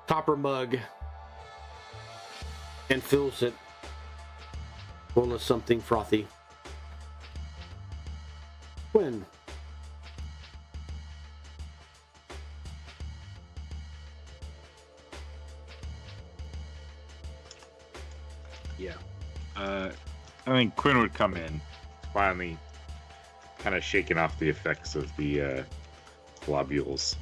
copper mug and fills it full of something frothy. When? Yeah. I think Quinn would come in, finally kind of shaking off the effects of the globules.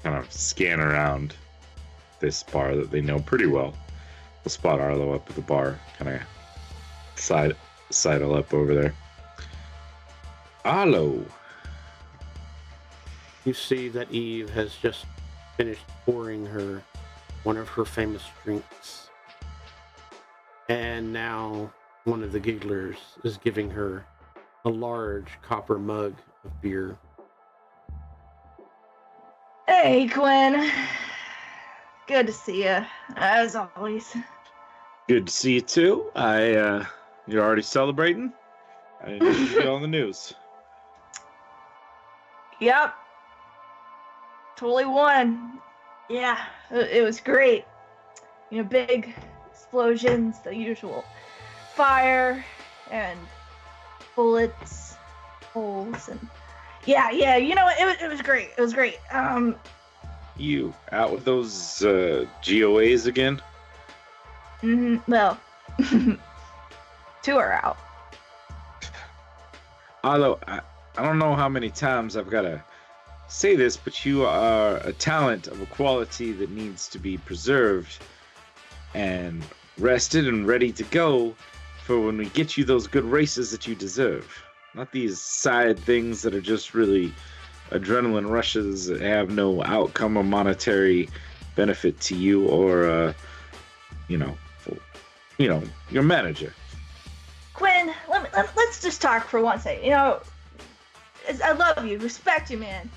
kind of scan around this bar that they know pretty well. We'll spot Arlo up at the bar, kind of sidle up over there. Arlo. You see that Eve has just finished pouring her one of her famous drinks. And now one of the gigglers is giving her a large copper mug of beer. Hey, Quinn. Good to see you, as always. Good to see you too. You're already celebrating? I didn't see it on the news. Yep. Totally won. Yeah, it was great. You know, big explosions, the usual fire and bullets, holes, and yeah. You know, it was great. It was great. You out with those GOAs again? Well, 2 are out. Arlo, I don't know how many times I've got to say this, but you are a talent of a quality that needs to be preserved and rested and ready to go for when we get you those good races that you deserve. Not these side things that are just really adrenaline rushes that have no outcome or monetary benefit to you or, your manager. Quinn, let's just talk for one second. You know, I love you, respect you, man.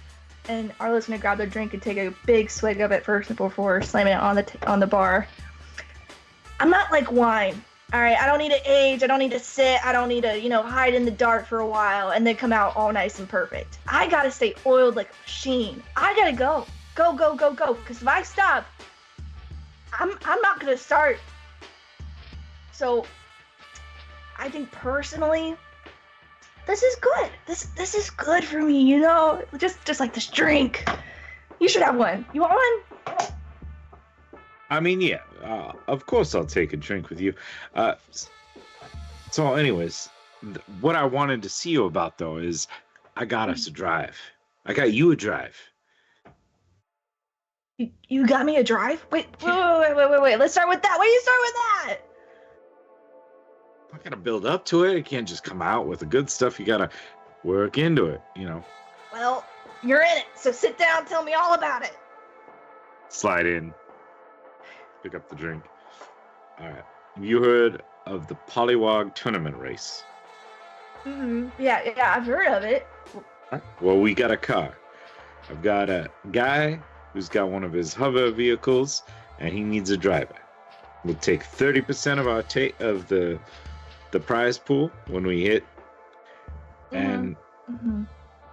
And Arlo's gonna grab their drink and take a big swig of it first before slamming it on the bar. I'm not like wine, all right? I don't need to age. I don't need to sit. I don't need to, hide in the dark for a while and then come out all nice and perfect. I gotta stay oiled like a machine. I gotta go. Because if I stop, I'm not gonna start. So, I think personally, this is good. This is good for me, Just like this drink. You should have one. You want one? I mean, yeah. Of course I'll take a drink with you. So anyways, what I wanted to see you about, though, is I got us a drive. I got you a drive. You got me a drive? Wait. Let's start with that. Why do you start with that? I gotta build up to it. It can't just come out with the good stuff. You gotta work into it, Well, you're in it, so sit down, tell me all about it. Slide in. Pick up the drink. All right. You heard of the Polywog tournament race? Yeah, I've heard of it. Well, we got a car. I've got a guy who's got one of his hover vehicles, and he needs a driver. We'll take 30% of of the prize pool when we hit, and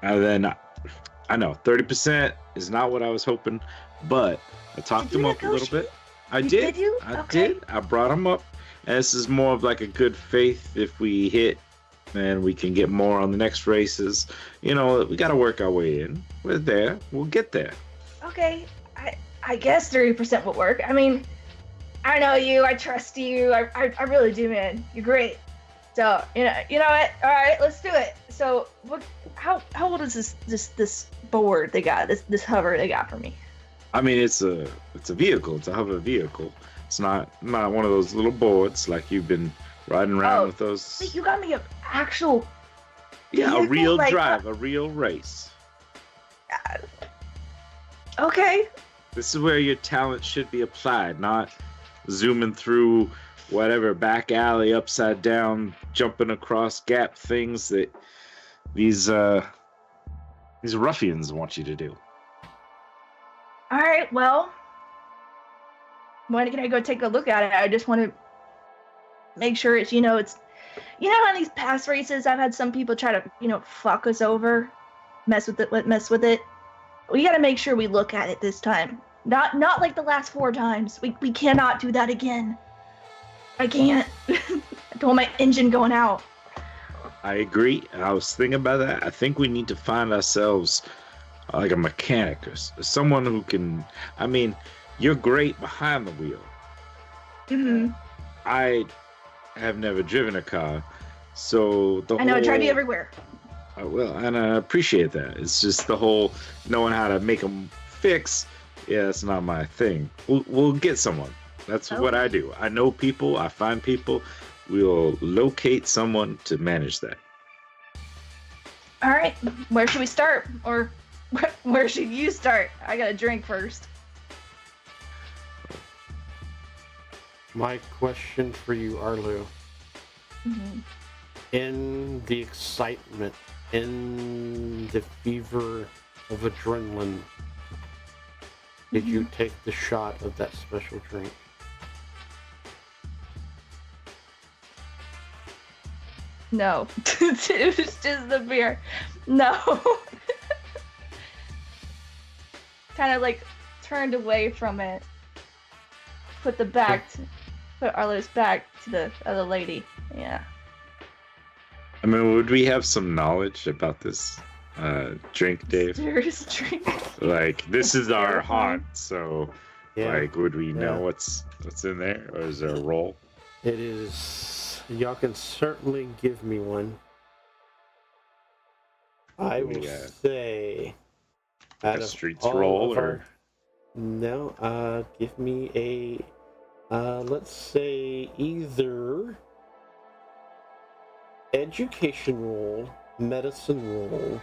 then I know 30% is not what I was hoping, but I talked him up a little bit. I did. I brought him up, and this is more of like a good faith. If we hit, and we can get more on the next races. We got to work our way in. We're there. We'll get there. Okay, I guess 30% will work. I mean, I know you. I trust you. I really do, man. You're great. So you know what? All right, let's do it. So how old is this board they got? This hover they got for me? I mean, it's a vehicle. It's a hover vehicle. It's not one of those little boards like you've been riding around with those. Wait, you got me an actual. Yeah, a real drive, a real race. Okay. This is where your talent should be applied, not zooming through whatever back alley, upside down, jumping across gap things that these ruffians want you to do. All right, well, when can I go take a look at it? I just want to make sure it's, it's, on these past races, I've had some people try to, fuck us over, mess with it. We got to make sure we look at it this time. Not like the last 4 times. We cannot do that again. I can't. I don't want my engine going out. I agree. I was thinking about that. I think we need to find ourselves like a mechanic or someone who can. I mean, you're great behind the wheel. I have never driven a car, so I know I drive you everywhere. Well, and I appreciate that. It's just the whole knowing how to make them fix, yeah, that's not my thing. We'll get someone. That's what I do. I know people. I find people. We'll locate someone to manage that. All right, where should we start? Or where should you start? I got to drink first. My question for you, Arlo. Mm-hmm. In the excitement, in the fever of adrenaline, did you take the shot of that special drink? No, it was just the beer. No. Kind of like turned away from it. Put Arlo's back to the other lady. Yeah. I mean, would we have some knowledge about this drink, Dave? Mysterious drink. Like, this is our haunt, so like, would we know Yeah. what's in there, or is there a roll? It is. Y'all can certainly give me one. I will say. Like out a of streets all roll, of or our- No, give me a. Let's say either education roll, medicine roll,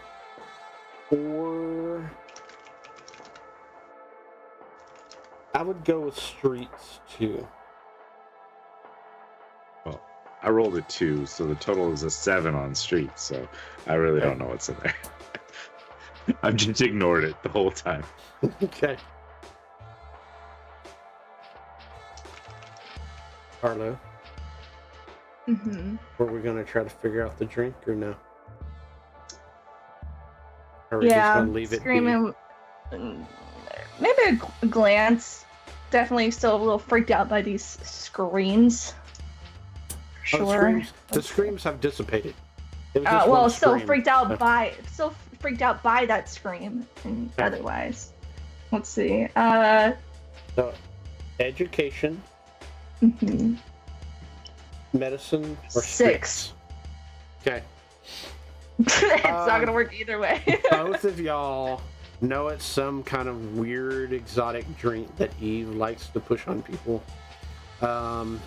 or I would go with streets too. well, I rolled a 2, so the total is a 7 on streets. So I really don't know what's in there. I've just ignored it the whole time. Okay. Arlo, Mm-hmm. were we gonna try to figure out the drink or no? Or are we just Yeah, gonna leave it be? screaming. Maybe a glance. Definitely still a little freaked out by these screams. Oh, Sure. the screams have dissipated. It was just one Still scream. freaked out by that scream. And Okay. otherwise, let's see. So, education, Mhm. medicine, or 6. streets? Okay. It's not gonna work either way. Both of y'all know it's some kind of weird exotic drink that Eve likes to push on people. And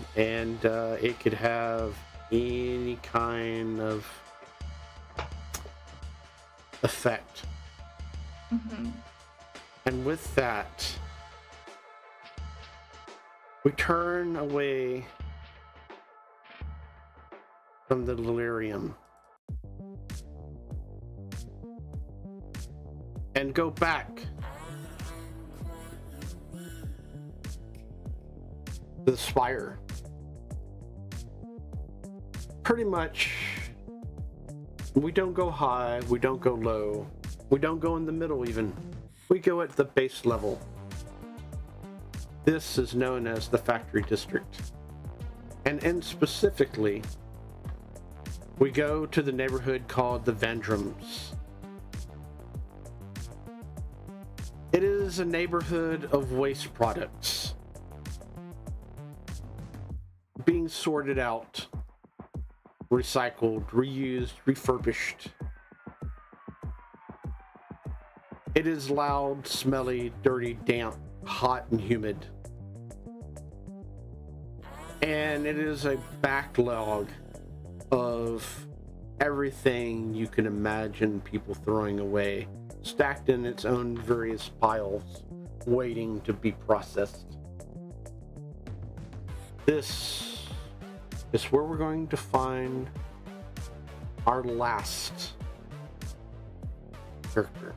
it could have any kind of effect. Mhm. And with that, we turn away from the delirium and go back to the Spire. Pretty much, we don't go high, we don't go low, we don't go in the middle even. We go at the base level. This is known as the Factory District. And specifically, we go to the neighborhood called the Vandrums. It is a neighborhood of waste products being sorted out, recycled, reused, refurbished. It is loud, smelly, dirty, damp, hot, and humid. And it is a backlog of everything you can imagine people throwing away, stacked in its own various piles, waiting to be processed. This is where we're going to find our last character.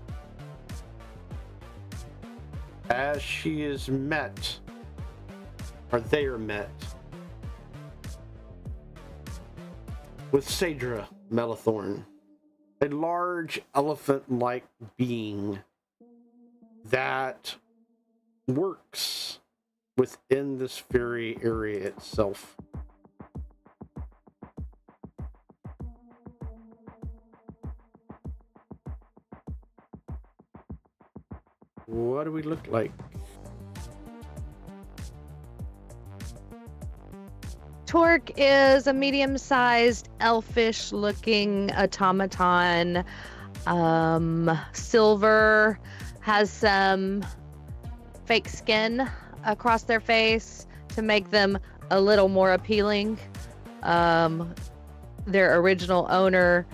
As she is met, or they are met, with Sadra Melathorn, a large elephant-like being that works within this very area itself. What do we look like? Torque is a medium-sized, elfish-looking automaton, silver, has some fake skin across their face to make them a little more appealing. Their original owner,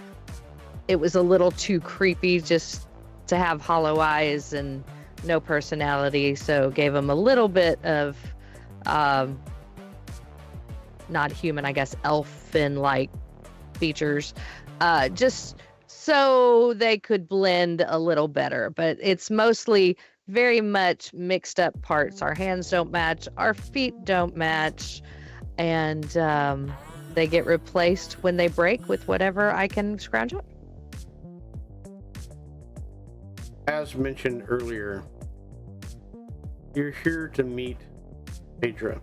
it was a little too creepy just to have hollow eyes and no personality, so gave him a little bit of not human, I guess, elfin-like features, just so they could blend a little better. But it's mostly very much mixed up parts. Our hands don't match, our feet don't match, and they get replaced when they break with whatever I can scrounge up. As mentioned earlier, you're here to meet Phaedra.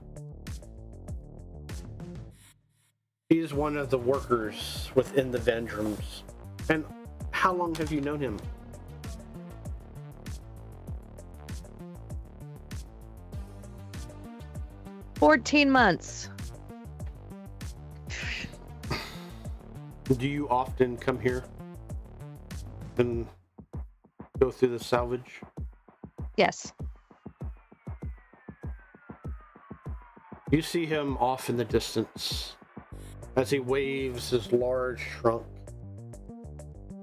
He's one of the workers within the Vandrums. And how long have you known him? "14 months. Do you often come here and go through the salvage? Yes. You see him off in the distance as he waves his large trunk.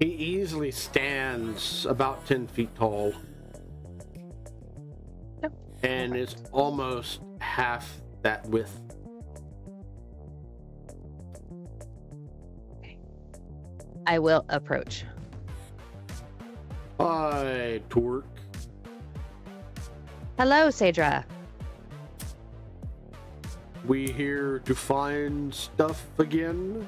He easily stands about 10 feet tall and is almost half that width. I will approach. Hi, Torque. Hello, Sadra. We here to find stuff again?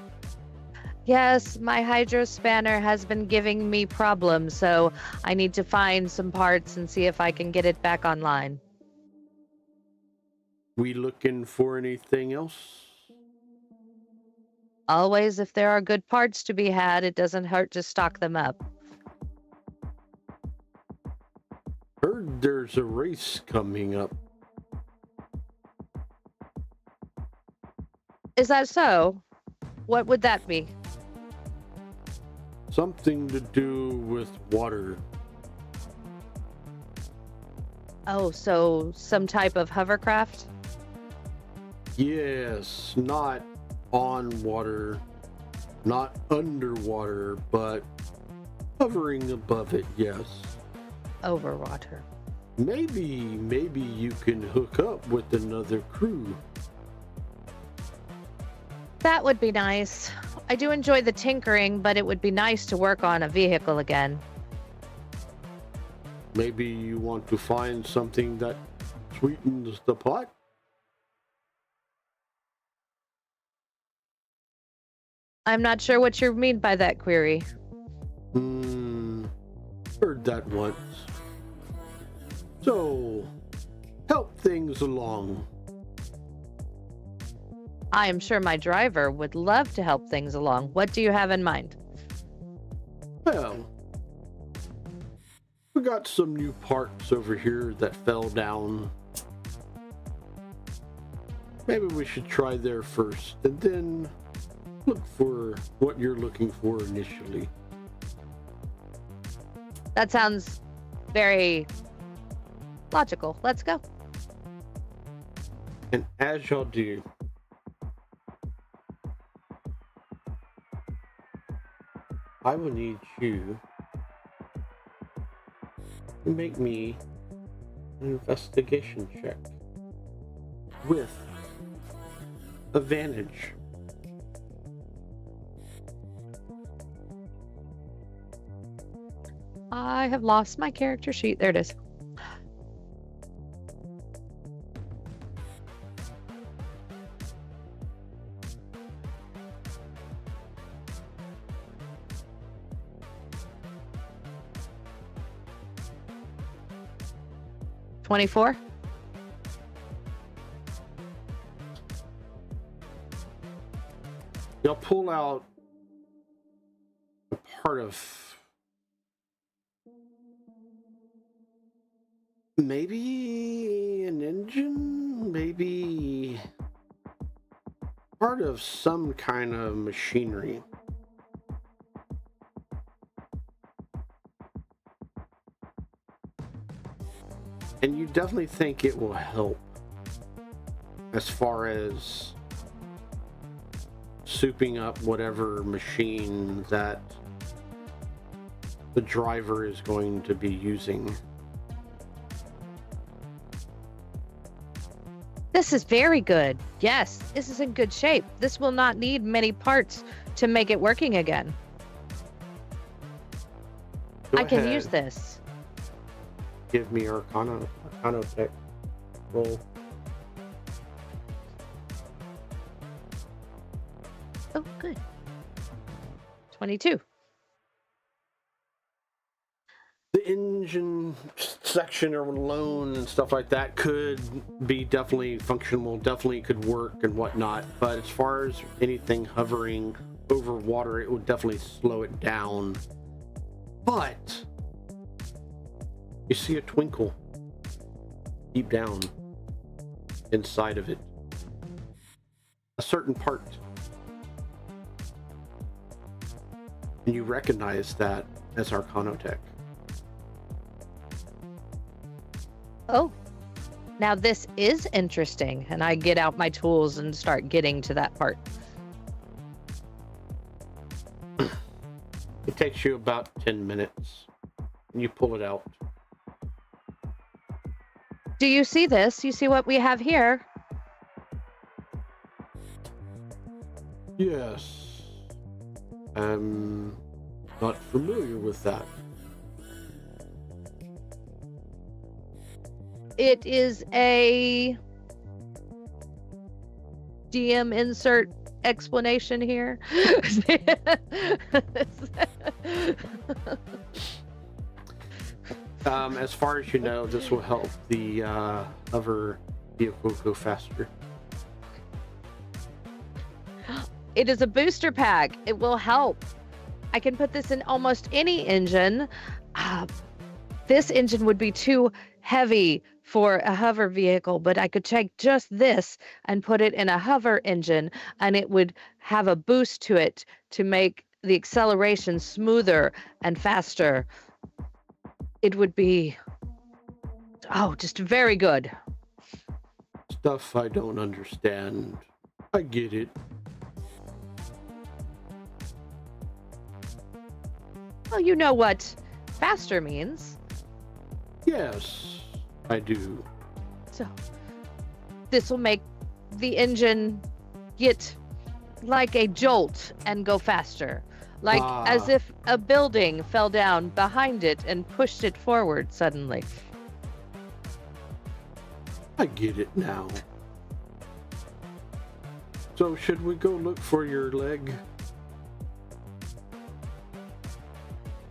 Yes, my hydro spanner has been giving me problems, so I need to find some parts and see if I can get it back online. We looking for anything else? Always, if there are good parts to be had, it doesn't hurt to stock them up. Heard there's a race coming up. Is that so? What would that be? Something to do with water. Oh, so some type of hovercraft? Yes, not on water, not underwater, but hovering above it, yes. Over water. Maybe you can hook up with another crew. That would be nice. I do enjoy the tinkering, but it would be nice to work on a vehicle again. Maybe you want to find something that sweetens the pot? I'm not sure what you mean by that query. Heard that once. So, help things along. I am sure my driver would love to help things along. What do you have in mind? Well, we got some new parts over here that fell down. Maybe we should try there first, and then look for what you're looking for initially. That sounds very logical. Let's go. And as y'all do, I will need you to make me an investigation check with advantage. I have lost my character sheet. There it is. $24. Y'all pull out a part of maybe an engine, maybe part of some kind of machinery. And you definitely think it will help as far as souping up whatever machine that the driver is going to be using. This is very good. Yes, this is in good shape. This will not need many parts to make it working again. Go I can ahead, use this. Give me your Arcana check roll. Oh, good. 22. The engine section or alone and stuff like that could be definitely functional, definitely could work and whatnot, but as far as anything hovering over water, it would definitely slow it down. But you see a twinkle deep down inside of it, a certain part, and you recognize that as Arcanotech. Oh, now this is interesting. And I get out my tools and start getting to that part. It takes you about 10 minutes, and you pull it out. Do you see this? You see what we have here? Yes. I'm not familiar with that. It is a DM insert explanation here. As far as you know, this will help the hover vehicle go faster. It is a booster pack. It will help. I can put this in almost any engine. This engine would be too heavy for a hover vehicle, but I could take just this and put it in a hover engine, and it would have a boost to it to make the acceleration smoother and faster. It would be, just very good. Stuff I don't understand. I get it. Well, you know what faster means. Yes, I do. So this will make the engine get like a jolt and go faster. Like as if a building fell down behind it and pushed it forward suddenly. I get it now. So should we go look for your leg?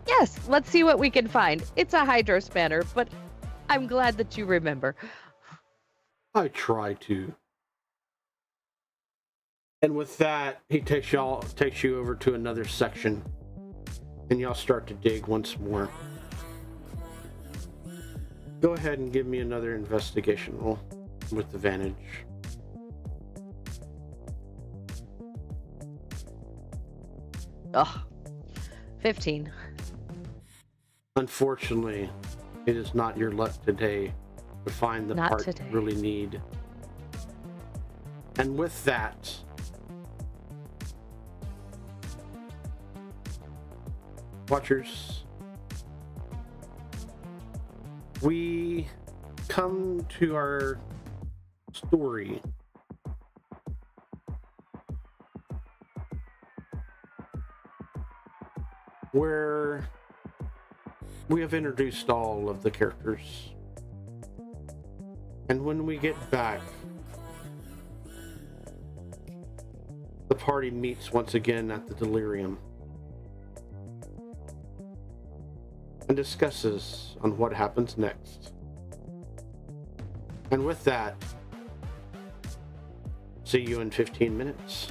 Yes, let's see what we can find. It's a hydro spanner, but I'm glad that you remember. I try to. And with that, he takes you over to another section, and y'all start to dig once more. Go ahead and give me another investigation roll with advantage. Oh, 15. Unfortunately, it is not your luck today to find the Not part today. you really need. And with that, Watchers, we come to our story. Where we have introduced all of the characters. And when we get back, the party meets once again at the Delirium and discusses on what happens next. And with that, see you in 15 minutes.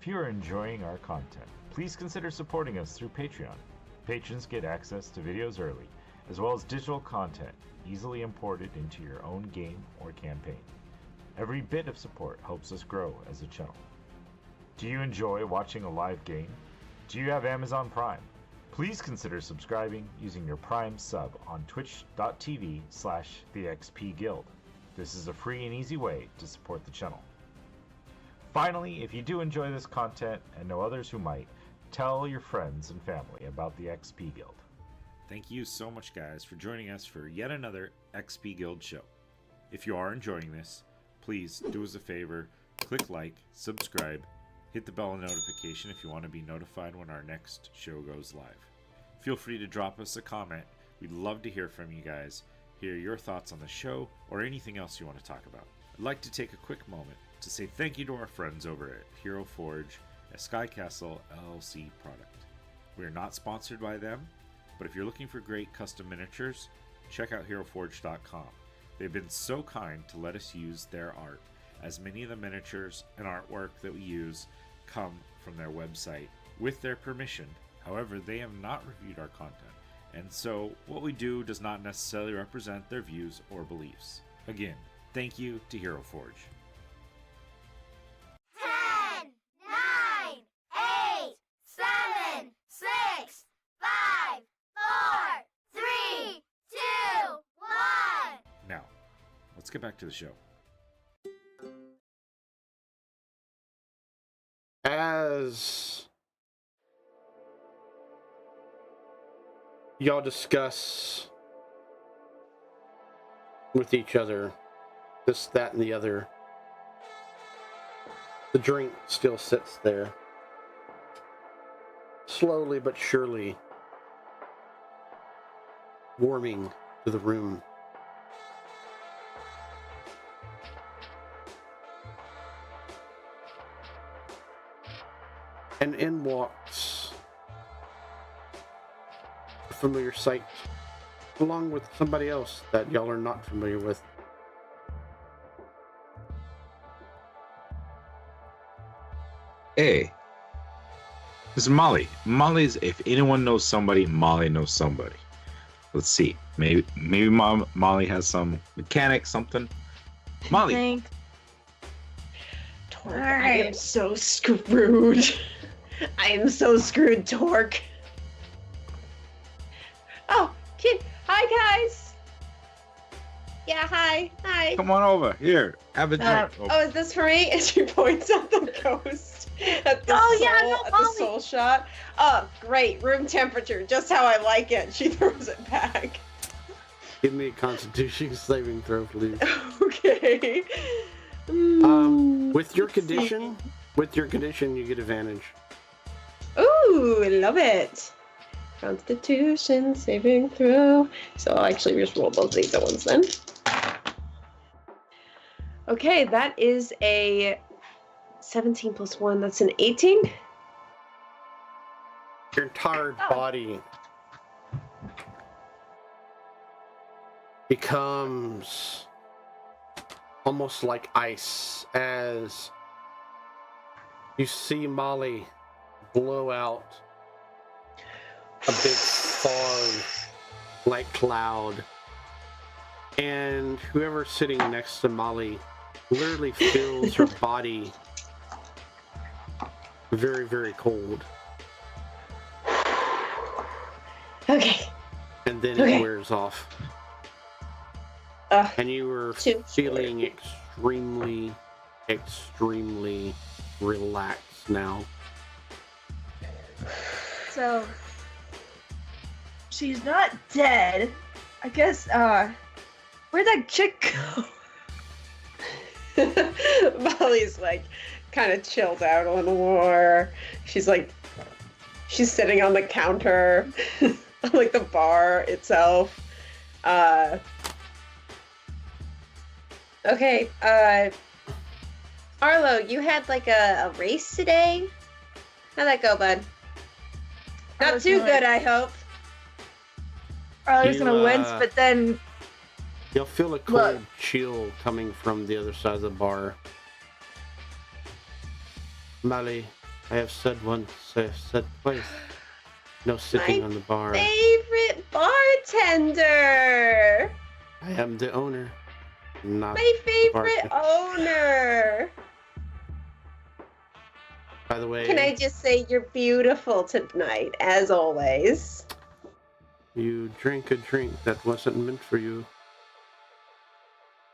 If you are enjoying our content, please consider supporting us through Patreon. Patrons get access to videos early, as well as digital content easily imported into your own game or campaign. Every bit of support helps us grow as a channel. Do you enjoy watching a live game? Do you have Amazon Prime? Please consider subscribing using your Prime sub on twitch.tv/thexpguild. This is a free and easy way to support the channel. Finally, if you do enjoy this content and know others who might, tell your friends and family about the XP Guild. Thank you so much, guys, for joining us for yet another XP Guild show. If you are enjoying this, please do us a favor, click like, subscribe, hit the bell notification if you want to be notified when our next show goes live. Feel free to drop us a comment. We'd love to hear from you guys, hear your thoughts on the show, or anything else you want to talk about. I'd like to take a quick moment to say thank you to our friends over at Hero Forge, a Sky Castle LLC product. We are not sponsored by them, but if you're looking for great custom miniatures, check out HeroForge.com. They've been so kind to let us use their art, as many of the miniatures and artwork that we use come from their website with their permission. However, they have not reviewed our content, and so what we do does not necessarily represent their views or beliefs. Again, thank you to Hero Forge. 10, 9, 8, 7, 6, 5, 4, 3, 2, 1. Now, let's get back to the show. As y'all discuss with each other this, that, and the other, the drink still sits there, slowly but surely warming to the room. And in walks a familiar sight, along with somebody else that y'all are not familiar with. Hey, this is Molly. Molly's, if anyone knows somebody, Molly knows somebody. Let's see. Maybe Molly has some mechanic, something. Molly. Thanks. Torque, I am so screwed. I am so screwed, Torque. Oh, kid. Hi, guys. Yeah, hi. Hi. Come on over. Here, have a drink. Oh, is this for me? And she points at the ghost. At the the soul shot. Oh, great. Room temperature. Just how I like it. She throws it back. Give me a Constitution saving throw, please. Okay. With your condition, you get advantage. Ooh, I love it. Constitution saving throw. So I'll actually just roll both these at once then. Okay, that is a 17 plus 1. That's an 18. Your entire body becomes almost like ice as you see Molly blow out a big fog-like cloud, and whoever's sitting next to Molly literally feels her body very, very cold. Okay. And then it wears off. And you were feeling extremely, extremely relaxed now. So, she's not dead. I guess, where'd that chick go? Molly's like kind of chilled out a little more. She's sitting on the counter, on like the bar itself. Okay, Arlo, you had like a race today? How'd that go, bud? Not too good, I hope. Arlo's gonna win, but then you'll feel a cold chill coming from the other side of the bar. Molly, I have said once, I have said twice. No sitting My on the bar. Favorite bartender. I am the owner, not My favorite bartender. owner. By the way, Can I just say you're beautiful tonight, as always. you drank a drink that wasn't meant for you.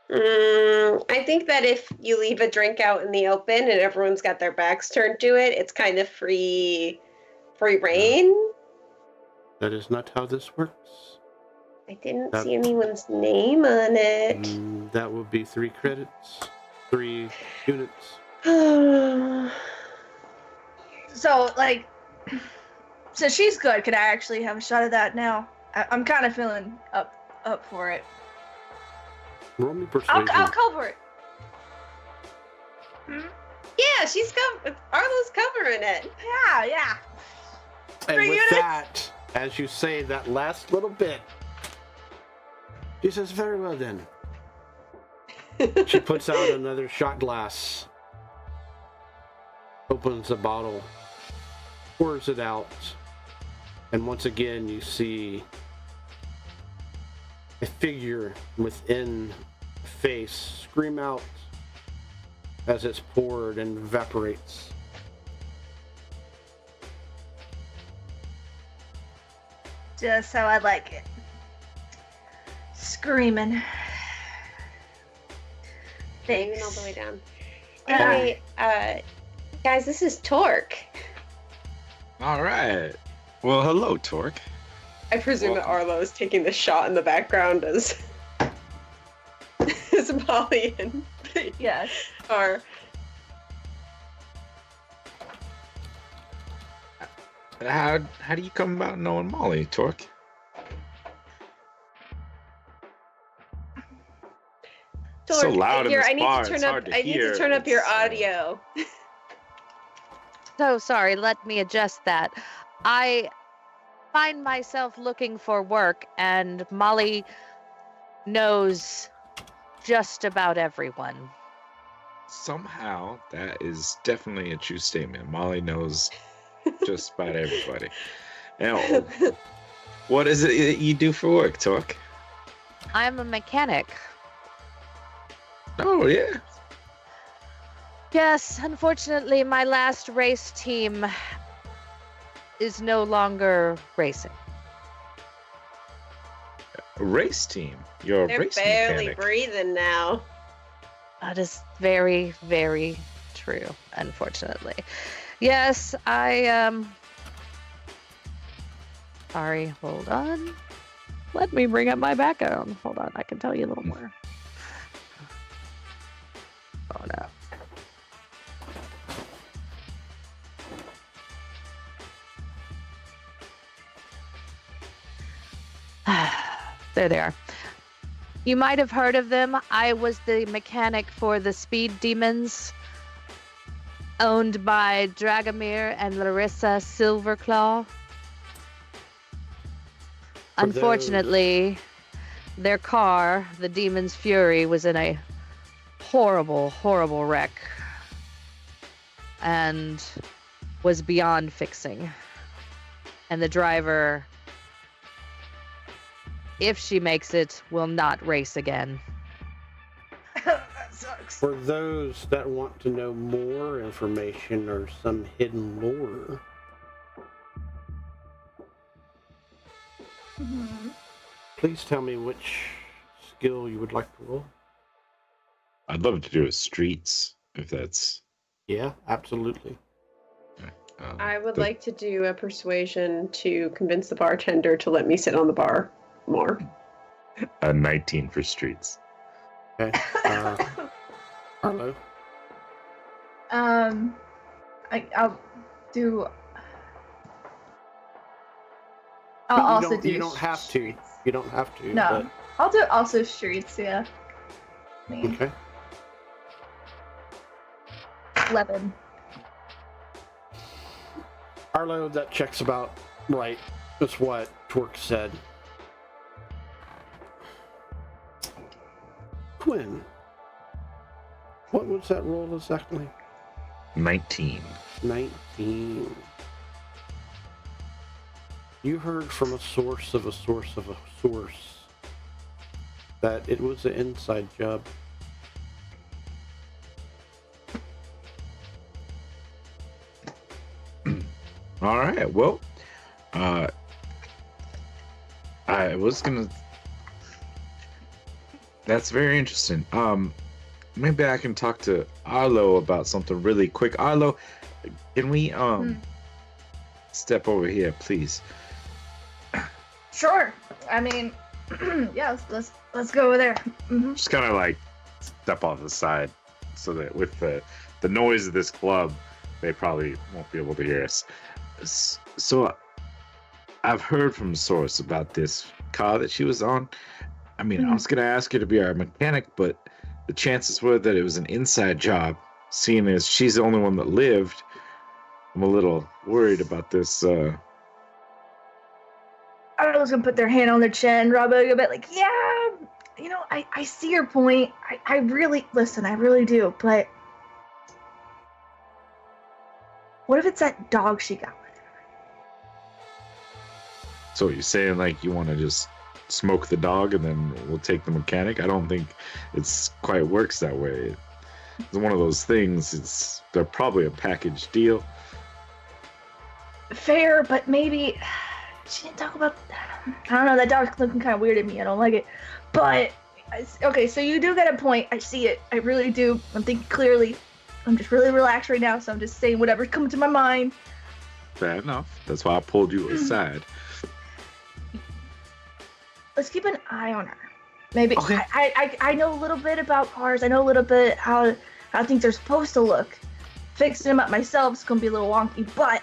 I think that if you leave a drink out in the open and everyone's got their backs turned to it, it's kind of free reign. That is not how this works. I didn't That- see anyone's name on it. That would be 3 credits, 3 units. So, like, so she's good. Could I actually have a shot of that now? I'm kind of feeling up for it. Roll me persuasion. I'll cover it. Yeah, Arlo's covering it. Yeah. And 3 with units? that, as you say that last little bit, she says, very well then. She puts out another shot glass, opens a bottle, pours it out, and once again you see a figure within a face scream out as it's poured and evaporates. Just how I like it. Screaming. Even Thanks. all the way down. Yeah. Anyway, guys, this is Torque. All right. Well, hello, Torque. I presume that Welcome. Arlo is taking the shot in the background as as Molly and Yes. are. How do you come about knowing Molly, Torque? So Torque, loud in here, this I need bar, to turn it's up. hard to I need hear. to turn up your It's, audio. So sorry, let me adjust that. I find myself looking for work, and Molly knows just about everyone. Somehow, that is definitely a true statement. Molly knows just about everybody. Now, what is it that you do for work, Torque? I'm a mechanic. Oh, yeah. Yes, unfortunately, my last race team is no longer racing. A race team. You're a They're race barely mechanic. breathing now. That is very, very true, unfortunately. Yes, sorry, hold on. Let me bring up my background. Hold on, I can tell you a little more. Oh no. There they are. You might have heard of them. I was the mechanic for the Speed Demons, owned by Dragomir and Larissa Silverclaw. For those- Unfortunately, their car, the Demon's Fury, was in a horrible, horrible wreck and was beyond fixing. And the driver, if she makes it, will not race again. That sucks. For those that want to know more information or some hidden lore, Mhm. please tell me which skill you would like to roll. I'd love to do a streets, if that's... Yeah, absolutely. I would the- like to do a persuasion to convince the bartender to let me sit on the bar more. a 19 for streets. Okay. Arlo. I'll do. You I'll also don't- do. you don't have to. streets. You don't have to. No, I'll do also streets. Yeah. But, Me. okay. 11. Arlo, that checks about right. That's what Twerk said. Quinn, what was that roll exactly? 19. 19. You heard from a source of a source of a source that it was an inside job. All right. Well, I was gonna. That's very interesting. Maybe I can talk to Arlo about something really quick. Arlo, can we step over here, please? Sure. I mean, yeah, let's go over there. Mm-hmm. Just kind of like step off the side, so that with the noise of this club, they probably won't be able to hear us. So I've heard from a source about this car that she was on. I mean, I was gonna ask her to be our mechanic, but the chances were that it was an inside job. Seeing as she's the only one that lived, I'm a little worried about this. I was gonna put their hand on their chin, rub it a bit, like, yeah, you know, I see your point. I really do, but what if it's that dog she got with her? So you're saying like you want to just smoke the dog and then we'll take the mechanic? I don't think it's quite works that way. It's one of those things. They're probably a package deal. Fair, but maybe she didn't talk about. I don't know. That dog's looking kind of weird at me. I don't like it. But okay, so you do get a point. I see it. I really do. I'm thinking clearly. I'm just really relaxed right now, so I'm just saying whatever's coming to my mind. Fair enough. That's why I pulled you aside. Let's keep an eye on her. Maybe Okay. I know a little bit about cars. I know a little bit how things are supposed to look. Fixing them up myself is gonna be a little wonky, but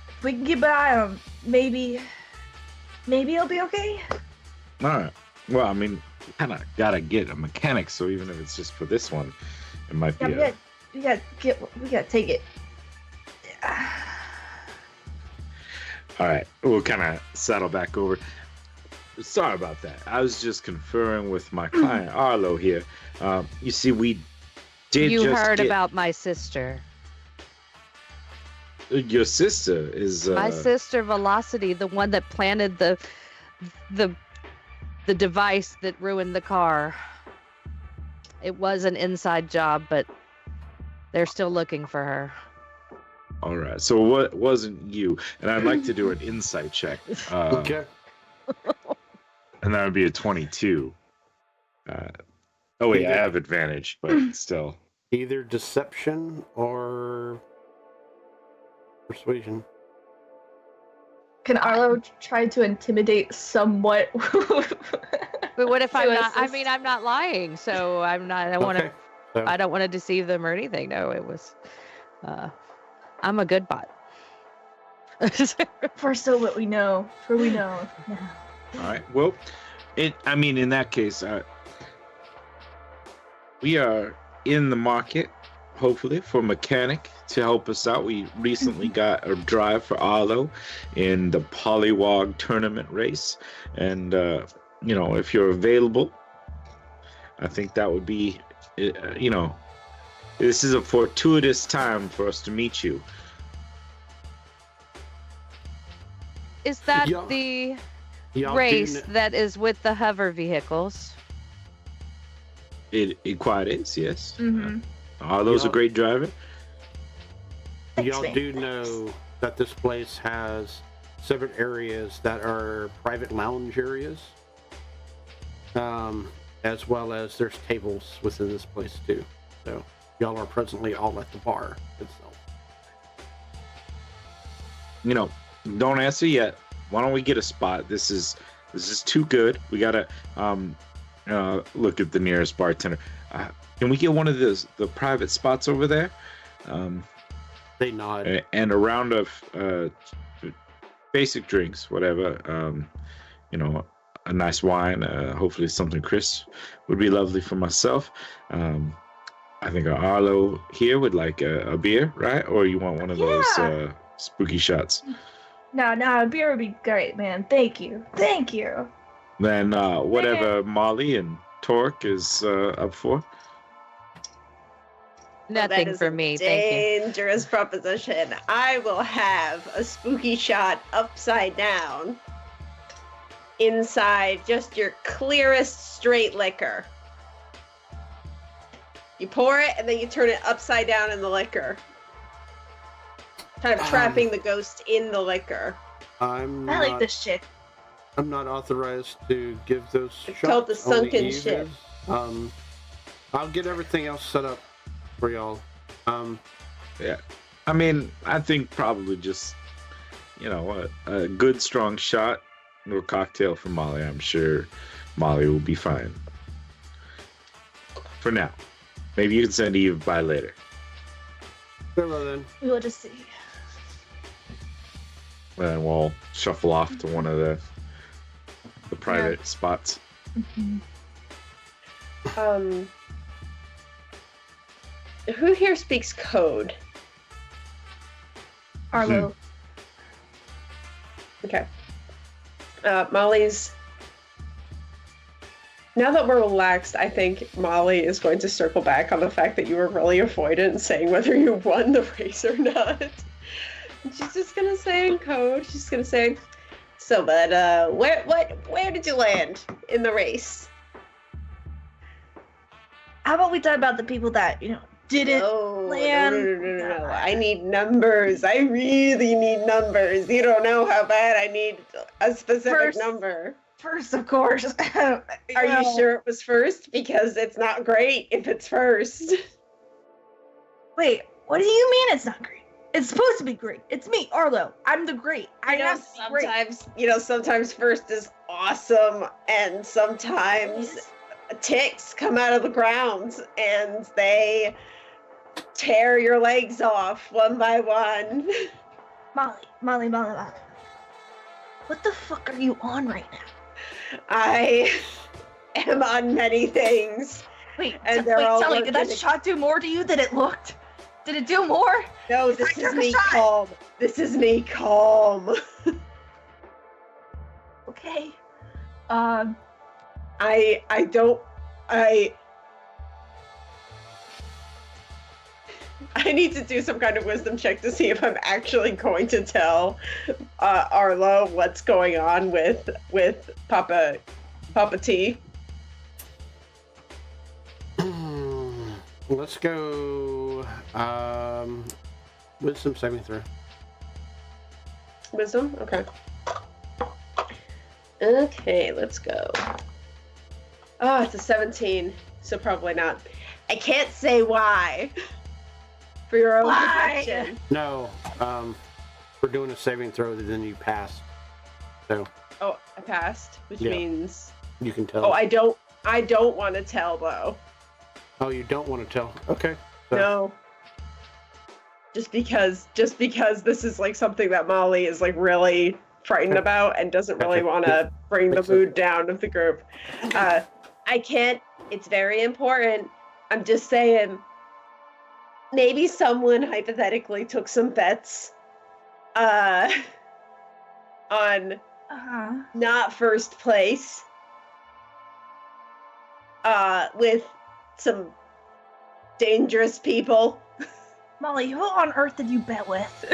if we can keep an eye on him, maybe it'll be okay. All right. Well, I mean, kind of gotta get a mechanic, so even if it's just for this one, it might be. Yeah, we gotta take it. All right, we'll kind of settle back over. Sorry about that. I was just conferring with my client Arlo here. You see, we did. You just heard get... about my sister. Your sister is. My sister Velocity, the one that planted the device that ruined the car. It was an inside job, but they're still looking for her. All right. So what wasn't you? And I'd like to do an insight check. Okay. And that would be a 22. Oh wait, I have advantage, but still. Either deception or persuasion. Can Arlo try to intimidate somewhat? But what if I'm To not? I assist. mean, I'm not lying, so I'm not. I want to. Okay. So, I don't want to deceive them or anything. No, it was. I'm a good bot. For so what we know. For we know. All right. Well, I mean, in that case, we are in the market, hopefully, for a mechanic to help us out. We recently got a drive for Arlo in the Polywog tournament race, and you know, if you're available, I think that would be, you know, this is a fortuitous time for us to meet you. Is that Yeah. the y'all race do that is with the hover vehicles? It quite is, yes. Mm-hmm. Arlo's a Yeah. great driver. Y'all do know that this place has separate areas that are private lounge areas, as well as there's tables within this place too. So y'all are presently all at the bar itself. You know, don't answer yet. Why don't we get a spot? This is too good. We gotta look at the nearest bartender. Can we get one of the private spots over there? They nod. And a round of basic drinks, whatever. You know, a nice wine, hopefully something crisp would be lovely for myself. I think Arlo here would like a beer, right? Or you want one of those spooky shots? No, beer would be great, man. Thank you. Then whatever Molly and Torque is up for. Nothing that is for a me. Thank you. dangerous proposition. I will have a spooky shot upside down. Inside just your clearest straight liquor. You pour it and then you turn it upside down in the liquor. Kind of trapping the ghost in the liquor. I like this shit. I'm not authorized to give those It's shots. called the only sunken Eve ship. is. I'll get everything else set up for y'all. Yeah. I mean, I think probably just, a good strong shot or cocktail for Molly. I'm sure Molly will be fine. For now. Maybe you can send Eve by later. Very well then. We will just see. And we'll shuffle off to one of the private spots. Who here speaks code? Arlo. Okay. Molly's. Now that we're relaxed, I think Molly is going to circle back on the fact that you were really avoidant in saying whether you won the race or not. She's just gonna say in code. She's gonna say, "So, but where did you land in the race?" How about we talk about the people that, didn't land? No. I need numbers. I really need numbers. You don't know how bad I need a specific number. First, of course. Are you sure it was first? Because it's not great if it's first. Wait, what do you mean it's not great? It's supposed to be great. It's me, Arlo. I'm the great. I have to be great. Sometimes first is awesome, and sometimes ticks come out of the ground and they tear your legs off one by one. Molly. What the fuck are you on right now? I am on many things. Wait, and tell me, did that shot do more to you than it looked? Did it do more? No, this is me calm. This is me calm. Okay. I need to do some kind of wisdom check to see if I'm actually going to tell Arlo what's going on with Papa T. Let's go wisdom saving throw. Wisdom? Okay. Okay, let's go. Oh, it's a 17, so probably not. I can't say why. For your own protection. No, we're doing a saving throw, then you pass. So. Oh, I passed, which means you can tell. Oh, I don't want to tell though. Oh, you don't want to tell? Okay. So. No. Just because this is like something that Molly is like really frightened about and doesn't really want to bring the mood down of the group. I can't. It's very important. I'm just saying. Maybe someone hypothetically took some bets on not first place with some dangerous people. Molly, who on earth did you bet with?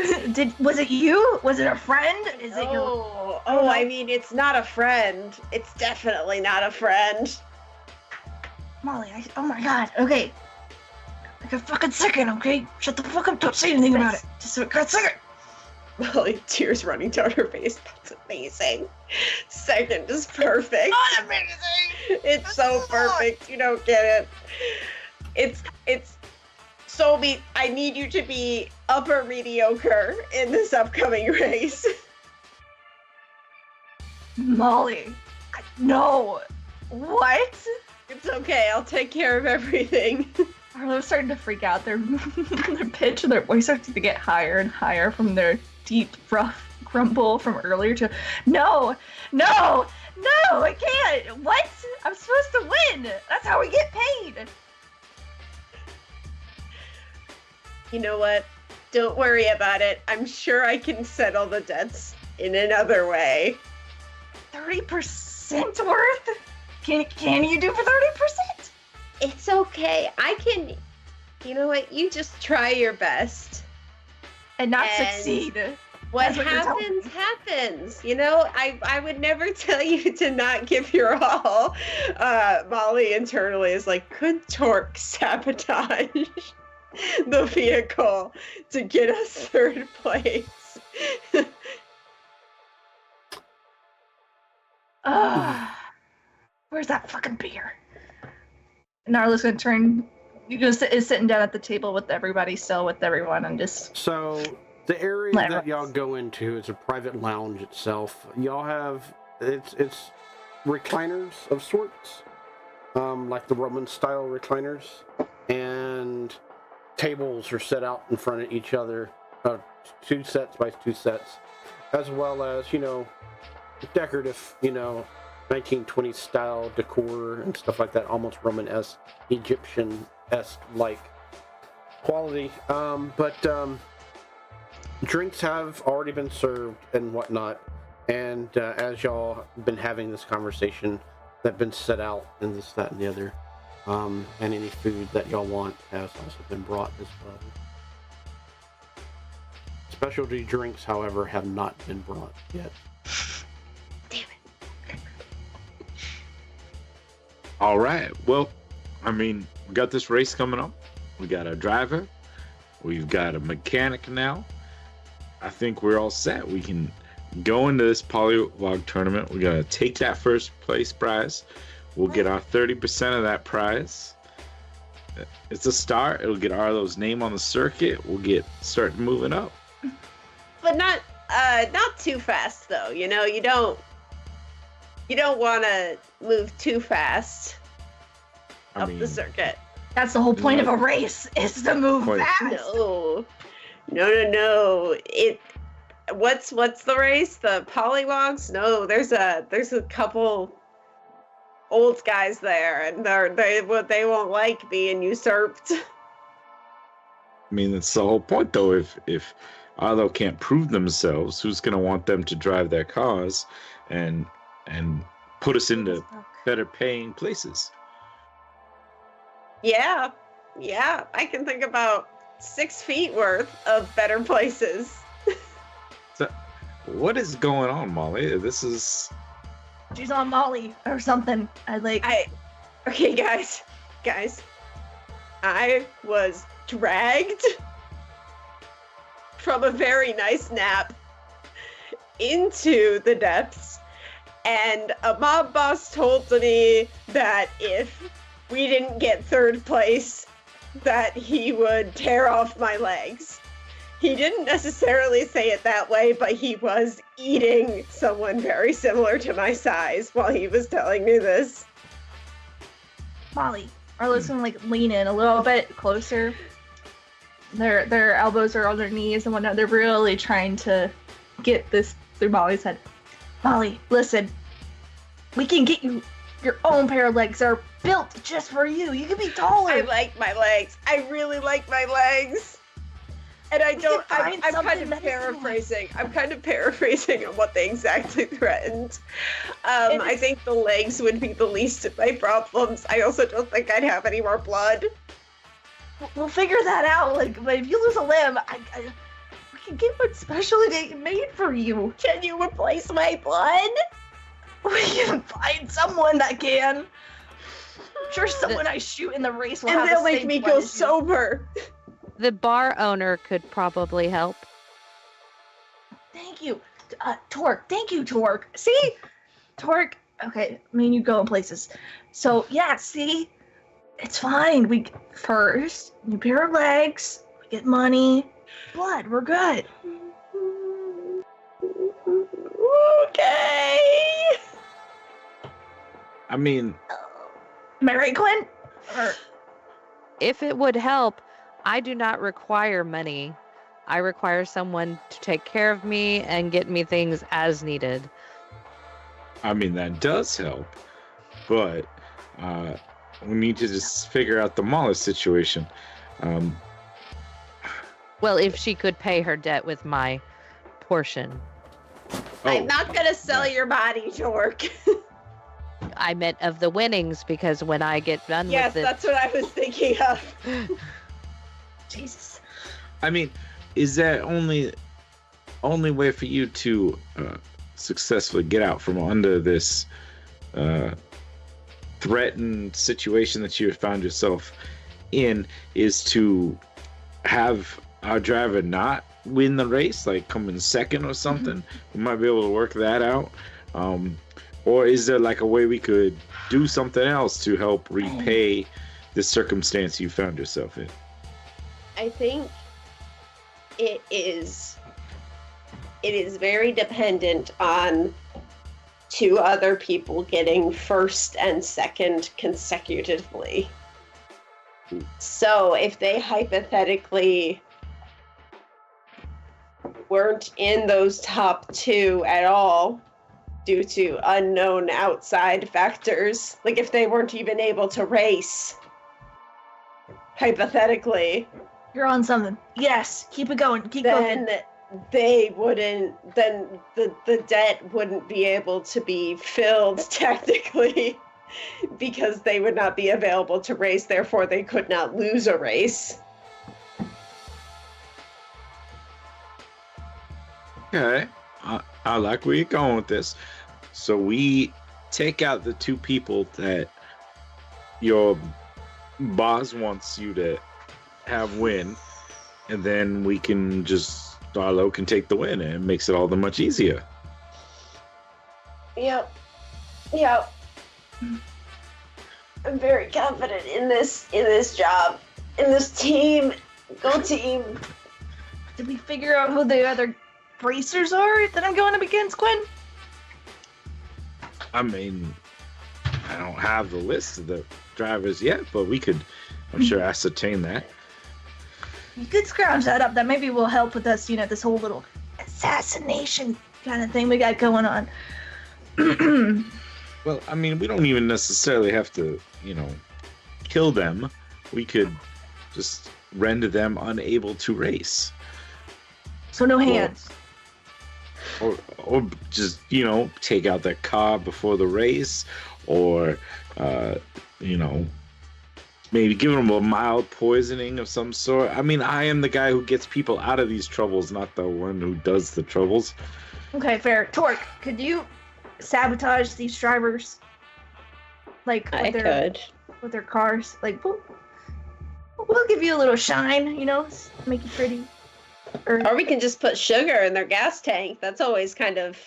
Was it you? Was it a friend? Is it your... I mean, it's not a friend. It's definitely not a friend. Molly, oh my god, okay. Like a fucking second, okay? Shut the fuck up, don't say anything about it. Just a second. Molly, tears running down her face. That's amazing. Second is perfect. Not amazing! It's so perfect, you don't get it. It's so I need you to be upper mediocre in this upcoming race. Molly, no. What? It's okay, I'll take care of everything. Arlo's starting to freak out. Their pitch and their voice starts to get higher and higher from their deep, rough grumble from earlier to, no, I can't. What? I'm supposed to win. That's how we get paid. You know what? Don't worry about it. I'm sure I can settle the debts in another way. 30% worth? Can you do for 30%? It's okay. I can You know what? You just try your best. And not And- succeed. What That's what you're telling happens, happens. You know, I would never tell you to not give your all. Molly internally is like, could Torque sabotage the vehicle to get us third place? Where's that fucking beer? Narla's gonna turn. Is sitting down at the table with everybody, still with everyone, and just. So the area Let that us- y'all go into is a private lounge itself. Y'all have it's recliners of sorts, like the Roman style recliners, and tables are set out in front of each other, 2 sets by 2 sets, as well as decorative 1920s style decor and stuff like that, almost Roman-esque, Egyptian-esque like quality. But drinks have already been served and whatnot, and as y'all been having this conversation, they've been set out and this, that, and the other. And any food that y'all want has also been brought as well. Specialty drinks, however, have not been brought yet. All right. Well, I mean, we got this race coming up. We got a driver. We've got a mechanic now. I think we're all set. We can go into this polylog tournament. We're going to take that first place prize. We'll get our 30% of that prize. It's a start. It'll get Arlo's name on the circuit. We'll start moving up. But not too fast though. You don't want to move too fast I up mean, the circuit. That's the whole point of a race, is to move Point. fast. No. What's the race? The polywogs? No, there's a couple old guys there, and they won't like being usurped. I mean, that's the whole point, though. If Arlo can't prove themselves, who's going to want them to drive their cars and put us into better paying places? Yeah, I can think about 6 feet worth of better places. So, what is going on, Molly? This is... She's on Molly or something. Okay, guys, I was dragged from a very nice nap into the depths, and a mob boss told me that if we didn't get third place, that he would tear off my legs. He didn't necessarily say it that way, but he was eating someone very similar to my size while he was telling me this. Molly. Arlo's gonna lean in a little bit closer. Their elbows are on their knees and whatnot. They're really trying to get this through Molly's head. Molly, listen. We can get you your own pair of legs that are built just for you. You can be taller. I like my legs. I really like my legs. And I'm kind of paraphrasing. I'm kind of paraphrasing on what they exactly threatened. I think the legs would be the least of my problems. I also don't think I'd have any more blood. We'll figure that out. But if you lose a limb, we can get one specially made for you. Can you replace my blood? We can find someone that can. I'm sure someone I shoot in the race will have And the they'll make same me blood go as you. sober. The bar owner could probably help. Thank you, Torque. Thank you, Torque. See, Torque. Okay, you go in places. So yeah, see, it's fine. We first new pair of legs. We get money, blood. We're good. Okay. I mean, Am I right, Quinn? Or If it would help, I do not require money. I require someone to take care of me and get me things as needed. that does help, but we need to just figure out the Molly situation. Well, if she could pay her debt with my portion. I'm not gonna sell your body, Torque. I meant of the winnings, because when I get done Yes, with it, that's what I was thinking of. Jesus. I mean, is that only way for you to successfully get out from under this threatened situation that you found yourself in is to have our driver not win the race, like come in second or something? We might be able to work that out. Or is there like a way we could do something else to help repay the circumstance you found yourself in? I think it is very dependent on two other people getting first and second consecutively. So if they hypothetically weren't in those top two at all due to unknown outside factors, like if they weren't even able to race, hypothetically, You're on something. Yes, keep it going. Keep going. then they wouldn't, then the debt wouldn't be able to be filled technically because they would not be available to race, therefore they could not lose a race. Okay, I like where you're going with this. So we take out the two people that your boss wants you to have win, and then we can just Darlo can take the win, and it makes it all the much easier. Yep. I'm very confident in this job, in this team. Go team. Did we figure out who the other racers are that I'm going up against, Quinn? I mean, I don't have the list of the drivers yet, but we could, I'm sure, ascertain that. You could scrounge that up. That maybe will help with us, this whole little assassination kind of thing we got going on. Well, I mean, we don't even necessarily have to, kill them. We could just render them unable to race. So no hands. Or just, take out their car before the race, or, maybe give them a mild poisoning of some sort. I mean, I am the guy who gets people out of these troubles, not the one who does the troubles. Okay, fair. Torque, could you sabotage these drivers? Like, with their cars? Like, we'll give you a little shine, make you pretty. Or we can just put sugar in their gas tank. That's always kind of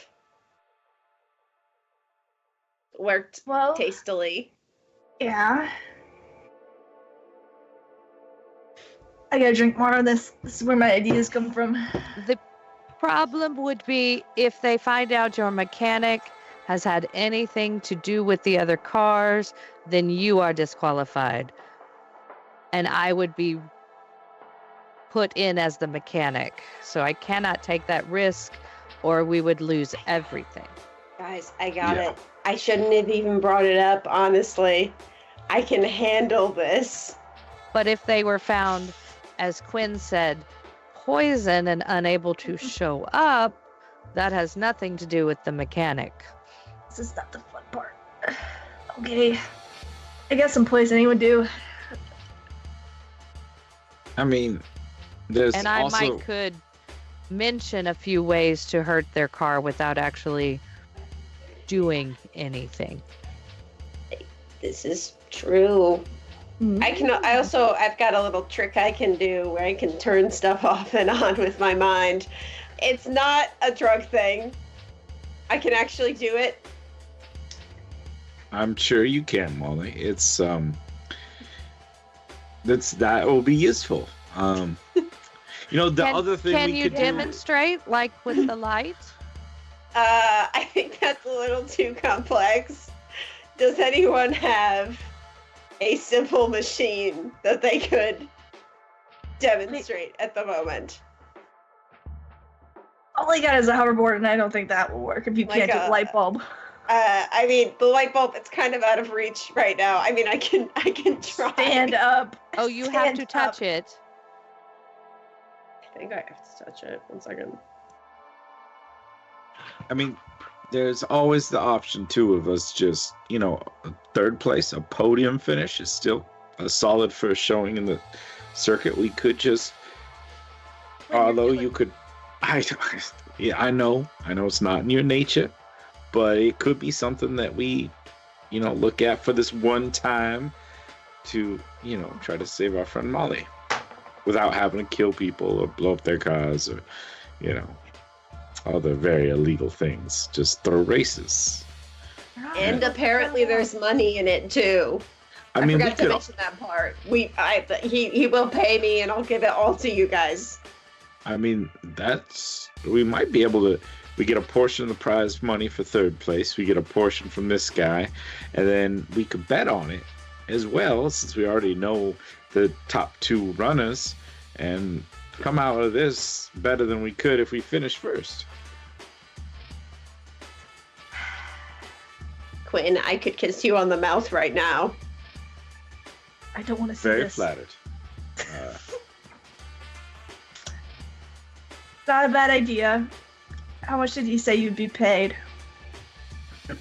worked tastily. Yeah. I gotta drink more of this. This is where my ideas come from. The problem would be if they find out your mechanic has had anything to do with the other cars, then you are disqualified. And I would be put in as the mechanic. So I cannot take that risk or we would lose everything. Guys, I got it. I shouldn't have even brought it up, honestly. I can handle this. But if they were found, as Quinn said, poison and unable to show up, that has nothing to do with the mechanic. This is not the fun part. Okay. I guess some poisoning would do. I mean, there's and I also... could mention a few ways to hurt their car without actually doing anything. This is true. I've got a little trick I can do where I can turn stuff off and on with my mind. It's not a drug thing. I can actually do it. I'm sure you can, Molly. It's that will be useful. Other thing can we you could demonstrate, like with the light? I think that's a little too complex. Does anyone have a simple machine that they could demonstrate at the moment? All I got is a hoverboard, and I don't think that will work if you can't do a light bulb. The light bulb, it's kind of out of reach right now. I mean, I can try. Stand up. Oh, you have to touch it. I think I have to touch it. 1 second. I mean, there's always the option, too, of us just, a third place, a podium finish is still a solid first showing in the circuit, we could just. Although you could, yeah, I know it's not in your nature, but it could be something that we, look at for this one time to, try to save our friend Molly without having to kill people or blow up their cars or, all the very illegal things. Just throw races. And apparently there's money in it too. I forgot to mention that part. He will pay me and I'll give it all to you guys. I mean, we might be able to. We get a portion of the prize money for third place. We get a portion from this guy, and then we could bet on it as well, since we already know the top 2 runners, and come out of this better than we could if we finished first. Quinn, I could kiss you on the mouth right now. I don't want to see Very this. flattered. Not a bad idea. How much did you say you'd be paid?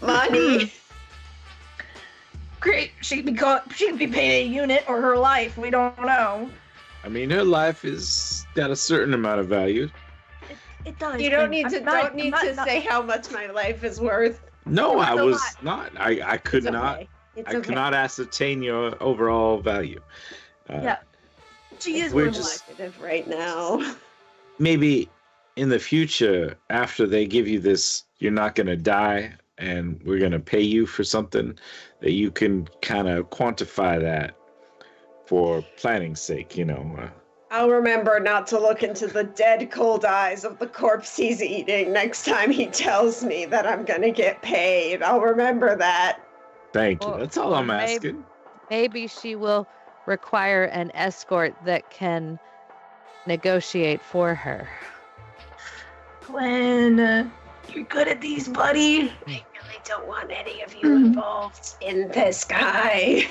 Money. Great. She could be paid a unit or her life. We don't know. I mean, her life is got a certain amount of value. It does. You don't need to say how much my life is worth. No, I a was lot. not. I could It's not. okay. It's I okay. cannot ascertain your overall value. Yeah. She is We're worth just- Negative right now. Maybe in the future, after they give you this, you're not going to die, and we're going to pay you for something that you can kind of quantify that for planning's sake, I'll remember not to look into the dead cold eyes of the corpse he's eating next time he tells me that I'm gonna get paid. I'll remember that. Thank you. Or- That's all I'm or maybe- asking. Maybe she will require an escort that can negotiate for her. Glenn, you're good at these, buddy. I really don't want any of you involved in this guy.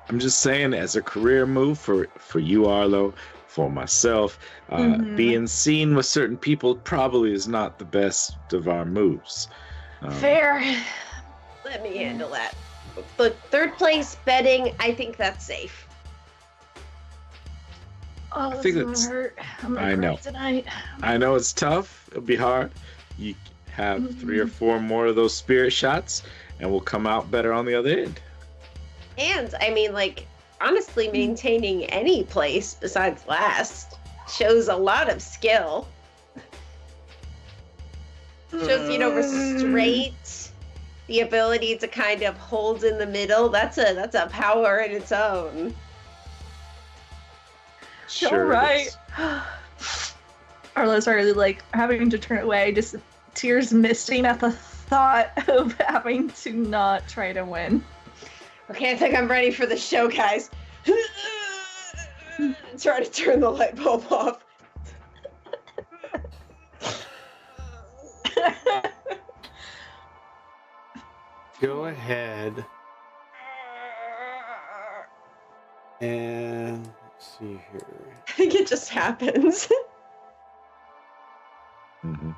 I'm just saying, as a career move for you, Arlo, for myself, being seen with certain people probably is not the best of our moves. Fair. Let me handle that. But third place betting, I think that's safe. Oh, I this think is gonna that's- hurt. I'm gonna I cry know. tonight. I know it's tough. It'll be hard. You have 3 or 4 more of those spirit shots, and we'll come out better on the other end. And I mean, honestly, maintaining any place besides last shows a lot of skill. Shows, restraint, the ability to kind of hold in the middle. That's a power in its own. Sure. All right. is. Arlo's already having to turn away, just tears misting at the thought of having to not try to win. Okay, I think I'm ready for the show, guys. Try to turn the light bulb off. Go ahead and let's see here. I think it just happens. Mhm.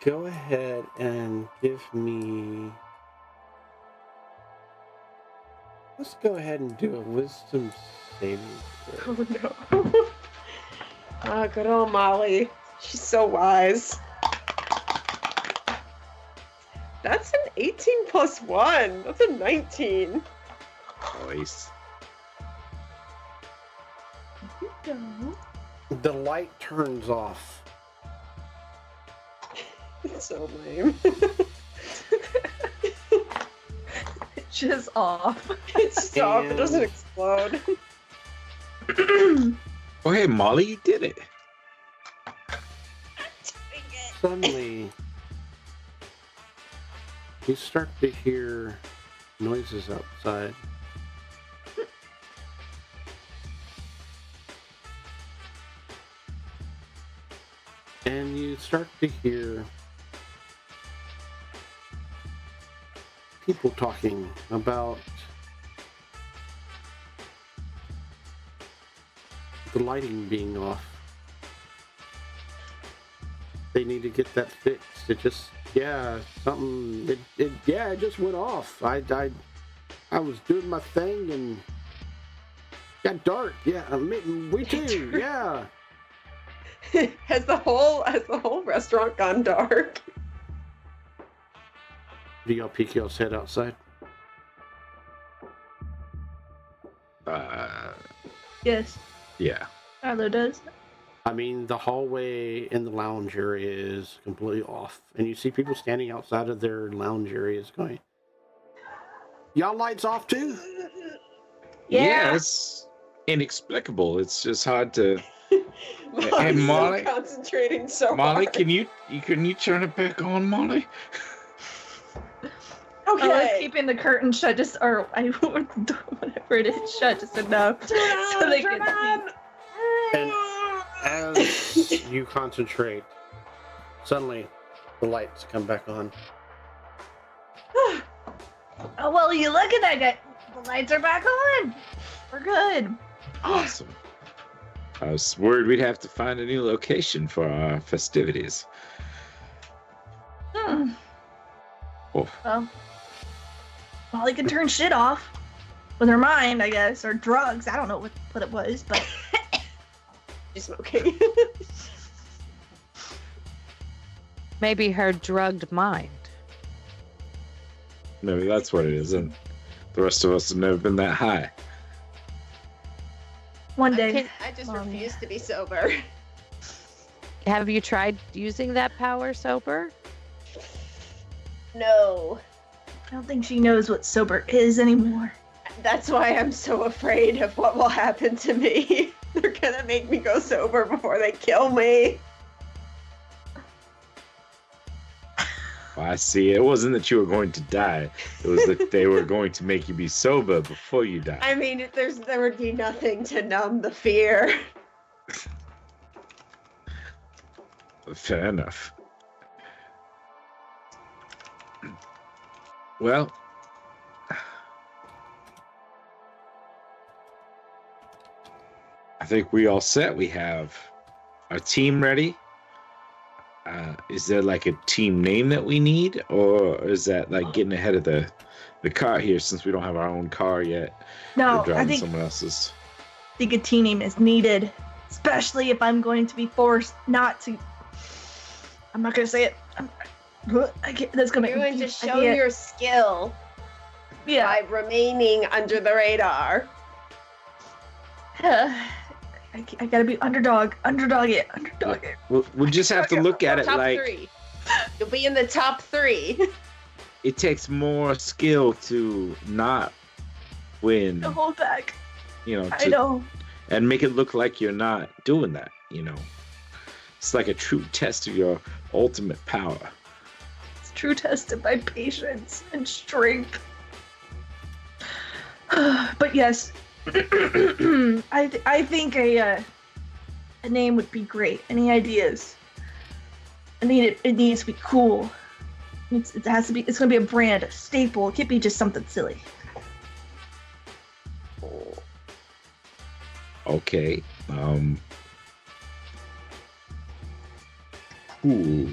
Go ahead and give me. Let's go ahead and do a wisdom saving throw. Oh no. Oh, good old Molly. She's so wise. That's an 18 plus 1. That's a 19. Nice. The light turns off. It's so lame. It's just off. It's just off. It doesn't explode. Oh, hey, Molly, you did it. Suddenly, you start to hear noises outside. And you start to hear people talking about the lighting being off. They need to get that fixed. It just, something, it just went off. I was doing my thing and Got dark. Yeah, we too. Yeah. Has the whole restaurant gone dark? Do y'all peek y'all's head outside? Yes, Yeah. Arlo does. I mean, the hallway in the lounge area is completely off, and you see people standing outside of their lounge areas going, "Y'all lights off too?" Yeah, it's inexplicable. It's just hard to. Hey, Molly, concentrating so Molly, hard. can you turn it back on, Molly? Okay. I was keeping the curtain shut, whatever it is, shut just enough so they could see. And as you concentrate, suddenly the lights come back on. Oh, well, you look at that guy. The lights are back on. We're good. Awesome. I was worried we'd have to find a new location for our festivities. Hmm. Oh, Well, Molly can turn shit off with her mind, I guess, or drugs. I don't know what it was, but She's smoking. Maybe her drugged mind. maybe that's what it is, and the rest of us have never been that high. one day. I just Mommy. refuse to be sober. Have you tried using that power sober? No. I don't think she knows what sober is anymore. That's why I'm so afraid of what will happen to me. They're gonna make me go sober before they kill me. Well, I see. It wasn't that you were going to die. It was that they were going to make you be sober before you die. I mean, there would be nothing to numb the fear. Fair enough. Well, I think we all set. We have our team ready. Is there like a team name that we need, or is that like getting ahead of the car here since we don't have our own car yet? No, We're driving I think someone else's. a team name is needed, especially if I'm going to be forced not to. I'm not gonna say it. That's gonna You're make going me. to show your skill Yeah. by remaining under the radar. I gotta be underdog it. We'll just have to look at it Top like 3. You'll be in the top 3. it takes more skill to not win, To hold back. you know, I know. and make it look like you're not doing that, you know. It's like a true test of your ultimate power. It's true test of my patience and strength. But yes, I think a name would be great. Any ideas? It needs to be cool. It has to be. It's gonna be a brand, a staple. It can't be just something silly. Okay. Ooh.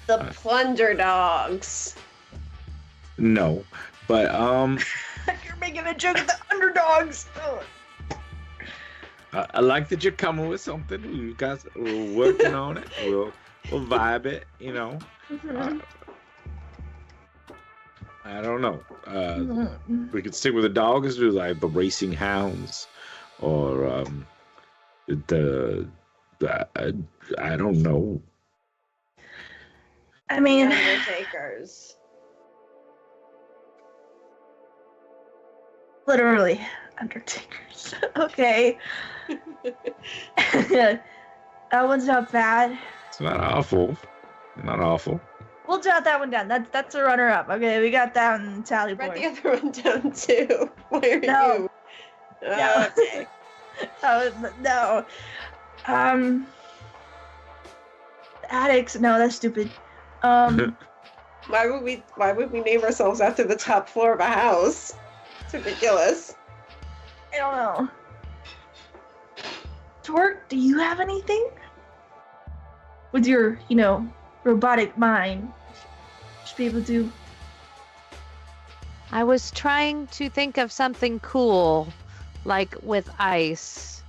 The Plunder Dogs. No. But You're making a joke of the underdogs. Ugh. I like that you're coming with something. We're working on it. We'll vibe it, you know. I don't know. We could stick with the dogs, or like the racing hounds, or I don't know. I mean, Undertakers. literally, undertakers. Okay. That one's not bad. It's not awful. Not awful. We'll jot that one down. That's a runner-up. Okay, we got that on tally Write board. the other one down too. Why are No. you? No. Okay. No. Addicts. No, that's stupid. Why would we name ourselves after the top floor of a house? It's ridiculous. I don't know. Torque, do you have anything? With your, robotic mind, you should be able to. I was trying to think of something cool, like with ice.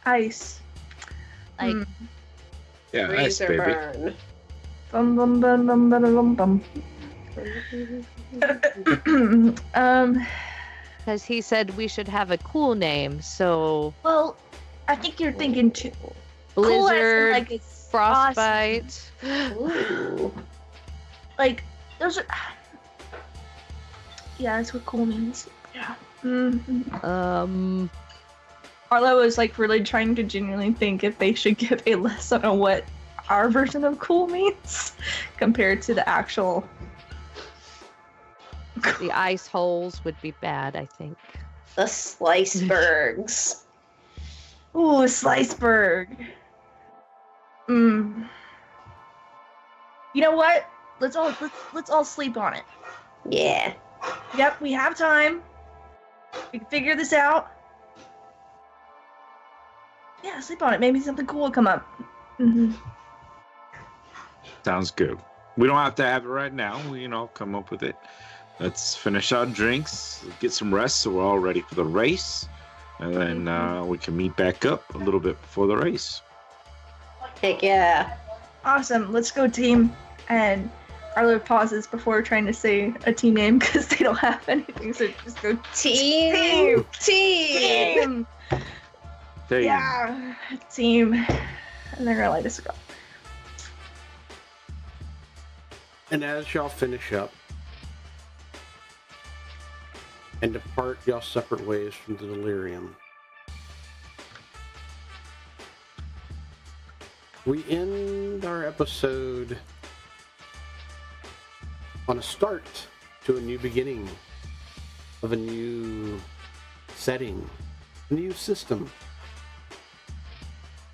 Ice. Like Yeah, Freeze ice, or baby. burn. Bum bum bum bum bum bum bum. because he said we should have a cool name. So Well, I think you're thinking too. Blizzard, Cool as in, like, it's Frostbite. Ooh. Like those are. Yeah, that's what cool means. Yeah. Arlo is like really trying to genuinely think if they should give a lesson on what our version of cool means compared to the actual. The ice holes would be bad, I think. The Slicebergs. Ooh, Sliceberg. You know what? Let's all sleep on it. Yeah. Yep, we have time. We can figure this out. Yeah, sleep on it. Maybe something cool will come up. Sounds good. We don't have to have it right now. We, come up with it. Let's finish our drinks, get some rest so we're all ready for the race. And then we can meet back up a little bit before the race. Heck yeah. Awesome. Let's go, team. And Arlo pauses before trying to say a team name because they don't have anything. So just go Team. team. Hey. Yeah, team. And they're gonna light us go. And as y'all finish up and depart y'all separate ways from the delirium, we end our episode on a start to a new beginning of a new setting, a new system.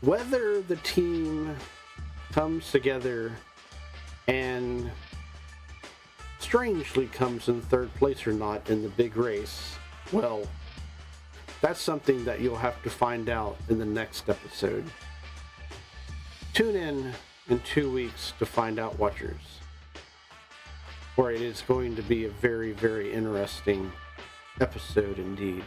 Whether the team comes together and strangely comes in third place or not in the big race, well, that's something that you'll have to find out in the next episode. Tune in 2 weeks to find out, watchers, where it is going to be a very, very interesting episode indeed.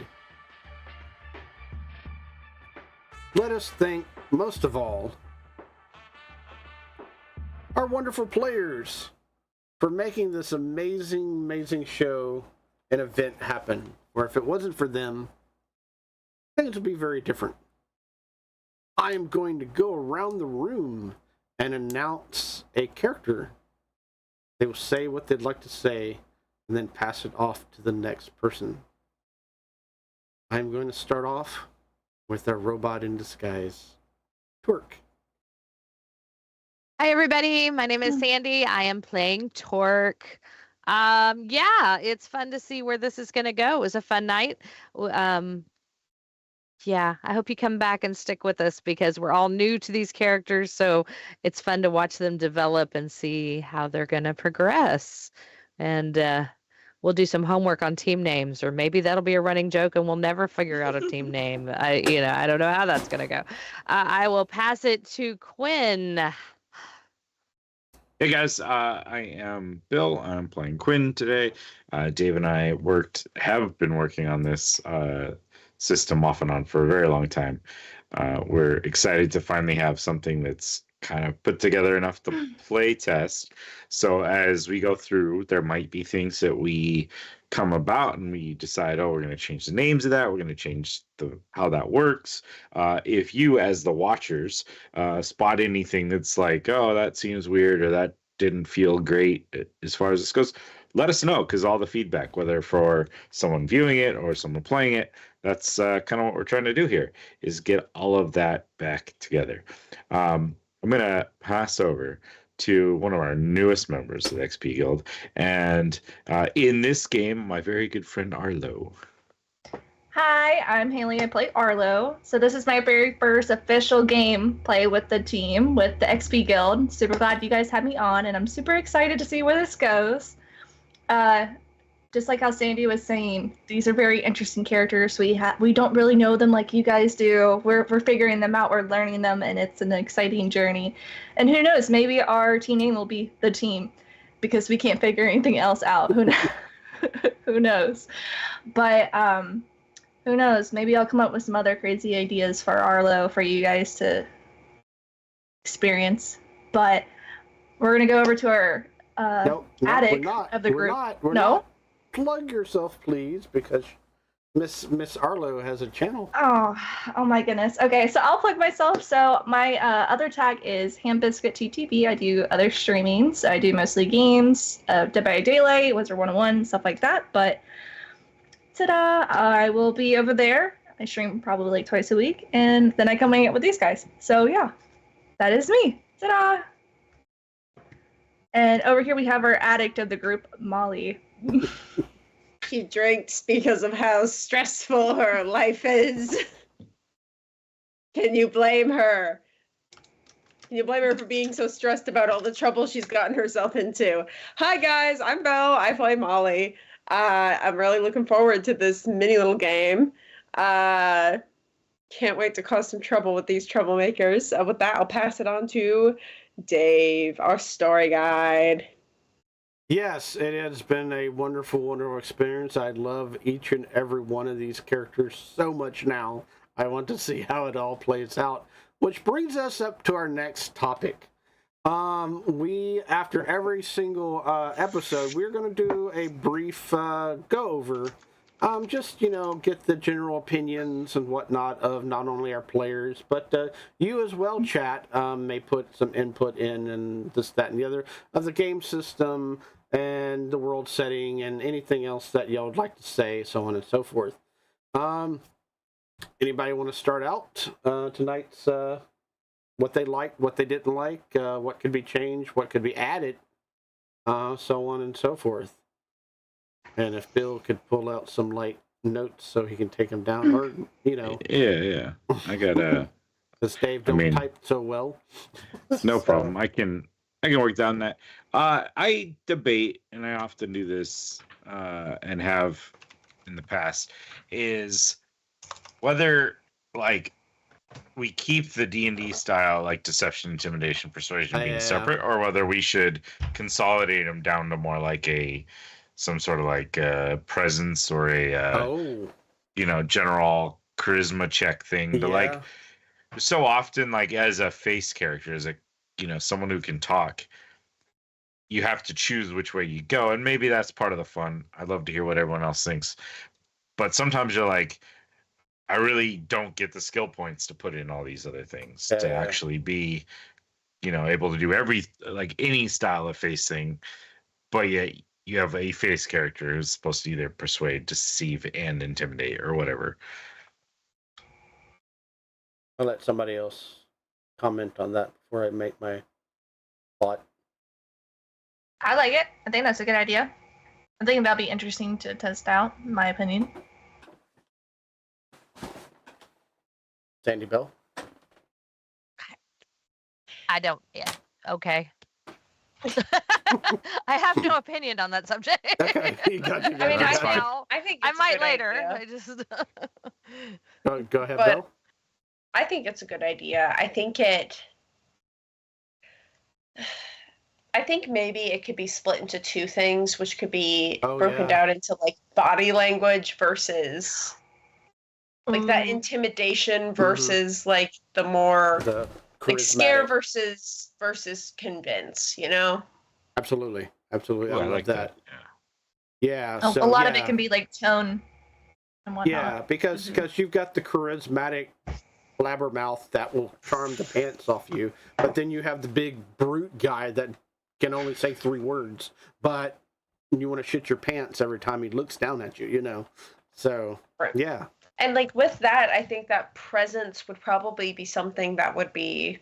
Let us thank, most of all, our wonderful players for making this amazing, amazing show and event happen. Where if it wasn't for them, things would be very different. I am going to go around the room and announce a character. They will say what they'd like to say and then pass it off to the next person. I'm going to start off with our robot in disguise, Torque. Hi, everybody. My name is Sandy. I am playing Torque. Yeah, it's fun to see where this is going to go. It was a fun night. Yeah, I hope you come back and stick with us because we're all new to these characters, so it's fun to watch them develop and see how they're going to progress. And we'll do some homework on team names, or maybe that'll be a running joke and we'll never figure out a team name. I don't know how that's going to go. I will pass it to Quinn. Hey guys, I am Bill. I'm playing Quinn today. Dave and I have been working on this system off and on for a very long time. We're excited to finally have something that's kind of put together enough to play test. So as we go through, there might be things that we come about and we decide, we're going to change the names of that. We're going to change how that works. If you, as the watchers, spot anything that's like, that seems weird or that didn't feel great as far as this goes, let us know, because all the feedback, whether for someone viewing it or someone playing it, that's kind of what we're trying to do here, is get all of that back together. I'm going to pass over to one of our newest members of the XP Guild, and in this game, my very good friend Arlo. Hi, I'm Haley. I play Arlo. So this is my very first official game play with the team, with the XP Guild. Super glad you guys had me on, and I'm super excited to see where this goes. Just like how Sandy was saying, these are very interesting characters. We don't really know them like you guys do. We're figuring them out. We're learning them, and it's an exciting journey. And who knows? Maybe our team name will be the team, because we can't figure anything else out. Who Who knows? But who knows? Maybe I'll come up with some other crazy ideas for Arlo for you guys to experience. But we're gonna go over to our attic of the group. We're not. Plug yourself, please, because Miss Arlo has a channel. Oh my goodness. Okay, so I'll plug myself. So my other tag is HamBiscuitTTV. I do other streamings. I do mostly games, Dead by Daylight, Wizard 101, stuff like that. But ta-da! I will be over there. I stream probably like twice a week, and then I come hang out with these guys. So yeah, that is me. Ta-da! And over here we have our addict of the group, Molly. She drinks because of how stressful her life is. Can you blame her? Can you blame her for being so stressed about all the trouble she's gotten herself into? Hi guys, I'm Belle. I play Molly. I'm really looking forward to this mini little game. Can't wait to cause some trouble with these troublemakers. With that, I'll pass it on to Dave, our story guide. Yes, it has been a wonderful, wonderful experience. I love each and every one of these characters so much now. I want to see how it all plays out. Which brings us up to our next topic. We, after every single episode, we're going to do a brief go-over. Just, get the general opinions and whatnot of not only our players, but you as well, chat, may put some input in and this, that, and the other of the game system and the world setting and anything else that y'all would like to say, so on and so forth. Anybody want to start out tonight's what they liked, what they didn't like, what could be changed, what could be added, so on and so forth. And if Bill could pull out some light notes so he can take them down, or Yeah. I got because Dave don't type so well. No problem. I can work down that. I debate, and I often do this, and have in the past, is whether we keep the D&D style, like deception, intimidation, persuasion, being separate, or whether we should consolidate them down to more like some sort of presence or a general charisma check thing. But so often, as a face character, as a someone who can talk, you have to choose which way you go, and maybe that's part of the fun. I'd love to hear what everyone else thinks, but sometimes you're like, I really don't get the skill points to put in all these other things to actually be able to do any style of face thing, but yet you have a face character who's supposed to either persuade, deceive, and intimidate, or whatever. I'll let somebody else comment on that before I make my thought. I like it. I think that's a good idea. I think that'll be interesting to test out, in my opinion. Sandy Bell? I don't. Yeah. Okay. I have no opinion on that subject. Okay, you got you. I mean, That's fine. I think I it's a might good later. idea. I just. Go ahead, But- Bill. I think it's a good idea. I think maybe it could be split into two things, which could be broken down into body language versus that intimidation versus the more The scare charismatic. versus convince, Absolutely. Ooh, I love that. Yeah. A lot of it can be tone and whatnot. Yeah, because you've got the charismatic blabbermouth that will charm the pants off you, but then you have the big brute guy that can only say 3 words, but you want to shit your pants every time he looks down at you, So, Right. yeah. And with that, I think that presence would probably be something that would be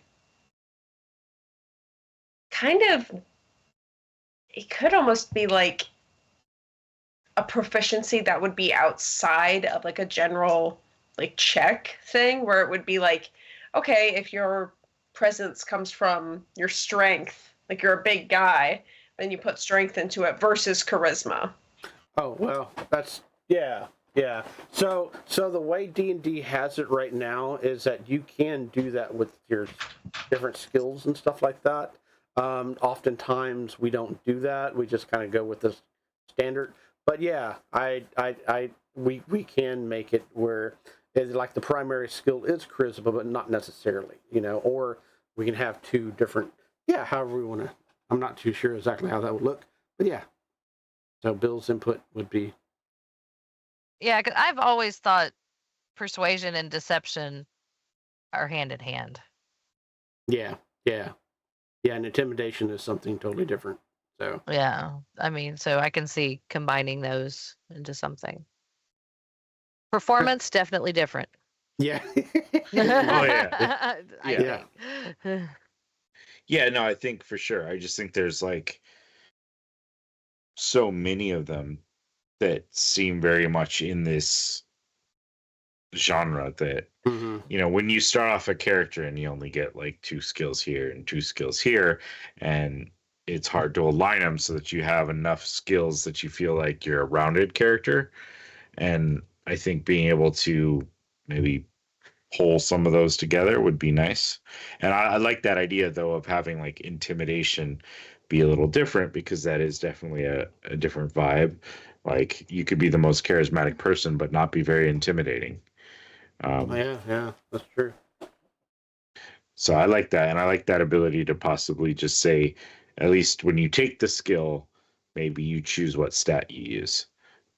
it could almost be a proficiency that would be outside of a general check thing, where it would be okay, if your presence comes from your strength, you're a big guy, then you put strength into it versus charisma. Oh, well, that's, yeah. So the way D&D has it right now is that you can do that with your different skills and stuff like that. Oftentimes we don't do that. We just kind of go with the standard. but yeah, we can make it where it's like the primary skill is charisma, but not necessarily, or we can have two different, yeah, however we want to. I'm not too sure exactly how that would look, but yeah. So Bill's input would be, Yeah, 'cause I've always thought persuasion and deception are hand in hand. yeah, and intimidation is something totally different. So Yeah, I mean, so I can see combining those into something. Performance definitely different. yeah, yeah. I Yeah. think. Yeah, no, I think for sure. I just think there's like so many of them that seem very much in this genre that hmm when you start off a character and you only get like 2 skills here and 2 skills here, and it's hard to align them so that you have enough skills that you feel like you're a rounded character. And I think being able to maybe pull some of those together would be nice. And I like that idea though of having like intimidation be a little different, because that is definitely a different vibe. Like you could be the most charismatic person but not be very intimidating. yeah, that's true. So I like that, and I like that ability to possibly just say, at least when you take the skill, maybe you choose what stat you use,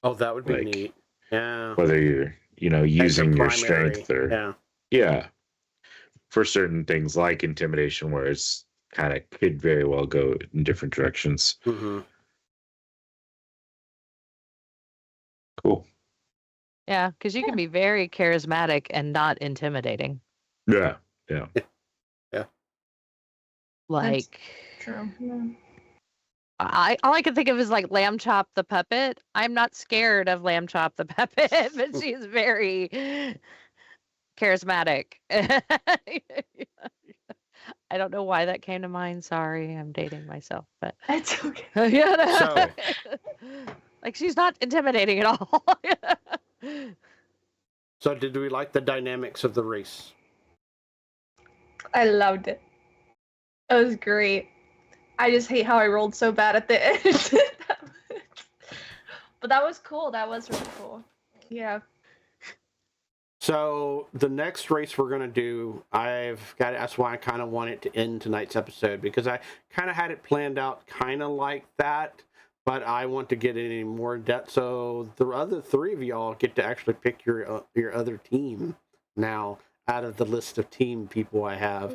Oh, that would be like neat. Yeah, whether you're as using your primary. strength or Yeah, for certain things like intimidation, where it's kind of could very well go in different directions. hmm Cool. Yeah, because you can be very charismatic and not intimidating. Yeah. Like, True. Yeah. all I can think of is like Lamb Chop the puppet. I'm not scared of Lamb Chop the puppet, but she's very charismatic. I don't know why that came to mind. Sorry, I'm dating myself, but It's okay. yeah, So- like she's not intimidating at all. So did we like the dynamics of the race? I loved it. It was great. I just hate how I rolled so bad at the end. But that was cool. That was really cool. Yeah. So the next race we're gonna do, that's why I kind of want it to end tonight's episode, because I kind of had it planned out kind of like that, but I want to get any more depth. So the other three of y'all get to actually pick your other team now out of the list of team people I have,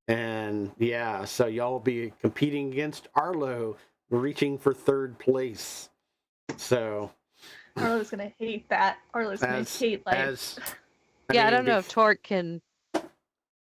and yeah, so y'all will be competing against Arlo, reaching for third place. So Arlo's gonna hate that. Arlo's gonna hate life. Yeah, I mean, don't know if Torque can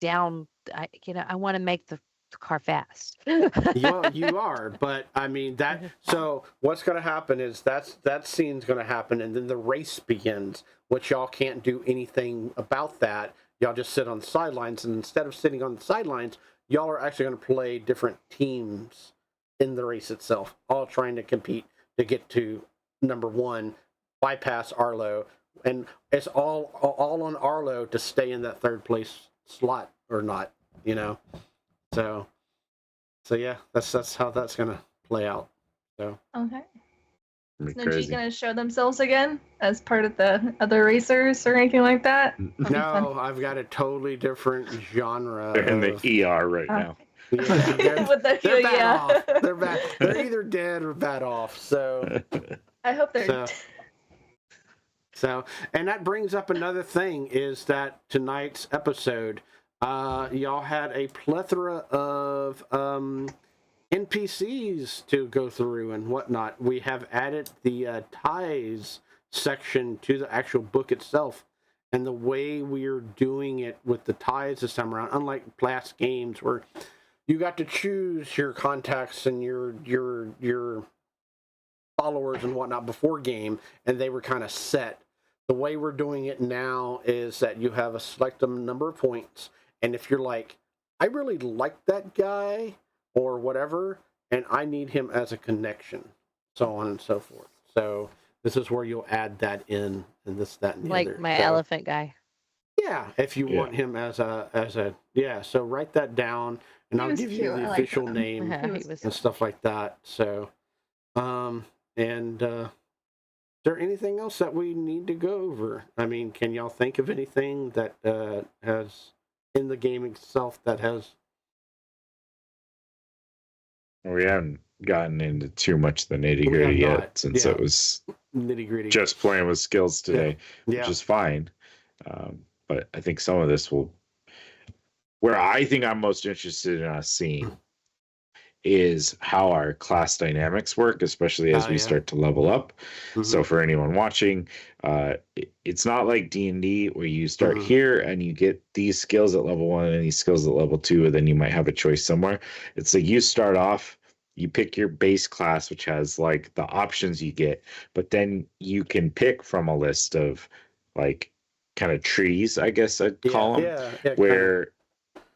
down. I want to make the car fast. you are, but I mean that. So what's going to happen is that scene's going to happen, and then the race begins, which y'all can't do anything about that. Y'all just sit on the sidelines, and instead of sitting on the sidelines, y'all are actually going to play different teams in the race itself, all trying to compete to get to number one, bypass Arlo, and it's all on Arlo to stay in that third place slot or not, So yeah, that's how that's gonna play out. So Okay. Pretty Is Najee crazy. gonna show themselves again as part of the other racers or anything like that? no, I've got a totally different genre. They're in of- the ER right now. Yeah, they're, With the they're bad yeah. off. They're bad. They're either dead or bad off. So. I hope they're. So, and that brings up another thing, is that tonight's episode, y'all had a plethora of NPCs to go through and whatnot. We have added the ties section to the actual book itself, and the way we're doing it with the ties this time around, unlike past games where you got to choose your contacts and your followers and whatnot before game, and they were kind of set. The way we're doing it now is that you have a selected number of points, and if you're like, I really like that guy or whatever, and I need him as a connection, so on and so forth. So this is where you'll add that in, and this, that, and the Like other. my So, elephant guy. yeah, if you want him as a yeah, so write that down, and He I'll was give you cute. I the liked official him. name Yeah, He he was was- and stuff like that. So, and there anything else that we need to go over? I mean, can y'all think of anything that has in the game itself that has? We haven't gotten into too much of the nitty We have gritty not, yet, since yeah. it was Nitty gritty. just playing with skills today, Yeah. which is fine. But I think some of this will. Where I think I'm most interested in us seeing is how our class dynamics work, especially as we start to level up. Mhm. So for anyone watching, it's not like D&D where you start here and you get these skills at level 1 and these skills at level 2, and then you might have a choice somewhere. It's like you start off, you pick your base class, which has like the options you get, but then you can pick from a list of like kind of trees, I guess I'd call them, where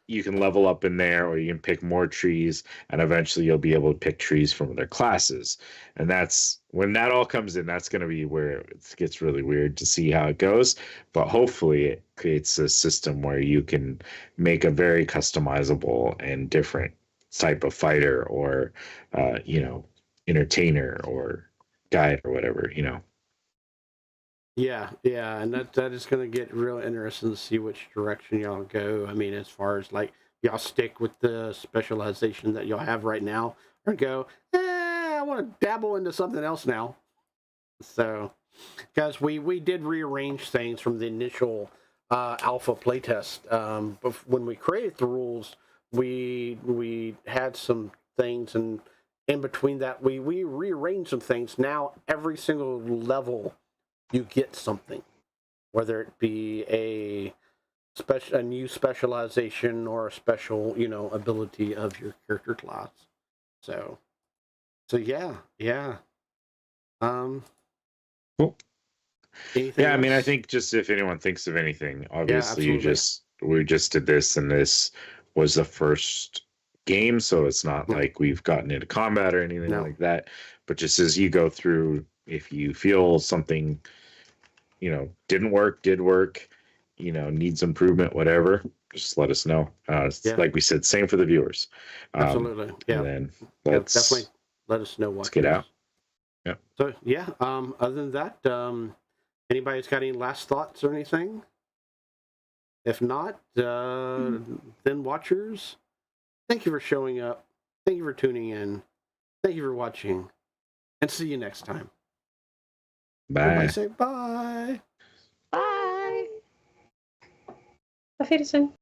you can level up in there, or you can pick more trees, and eventually you'll be able to pick trees from their classes. And that's when that all comes in, that's going to be where it gets really weird to see how it goes. But hopefully it creates a system where you can make a very customizable and different type of fighter, or entertainer or guide or whatever. Yeah, and that is going to get real interesting to see which direction y'all go. I mean, as far as like y'all stick with the specialization that y'all have right now, or go, I want to dabble into something else now. So, guys, we did rearrange things from the initial alpha playtest. But when we created the rules, we had some things, and in between that, we rearranged some things. Now every single level, you get something, whether it be a new specialization or a special, ability of your character class. So yeah. Cool. Anything I mean, I else? think just if anyone thinks of anything, obviously we absolutely. just did this, and this was the first game, so it's not like we've gotten into combat or anything like that. But just as you go through, if you feel something didn't work, did work, needs improvement, whatever, just let us know. Like we said, same for the viewers. Absolutely. Yeah. And then definitely let us know what. Let's get out. Yeah. So yeah. Other than that, anybody's got any last thoughts or anything? If not, then watchers, thank you for showing up. Thank you for tuning in. Thank you for watching. And see you next time. Bye. Everybody say bye. Bye. Auf Wiedersehen.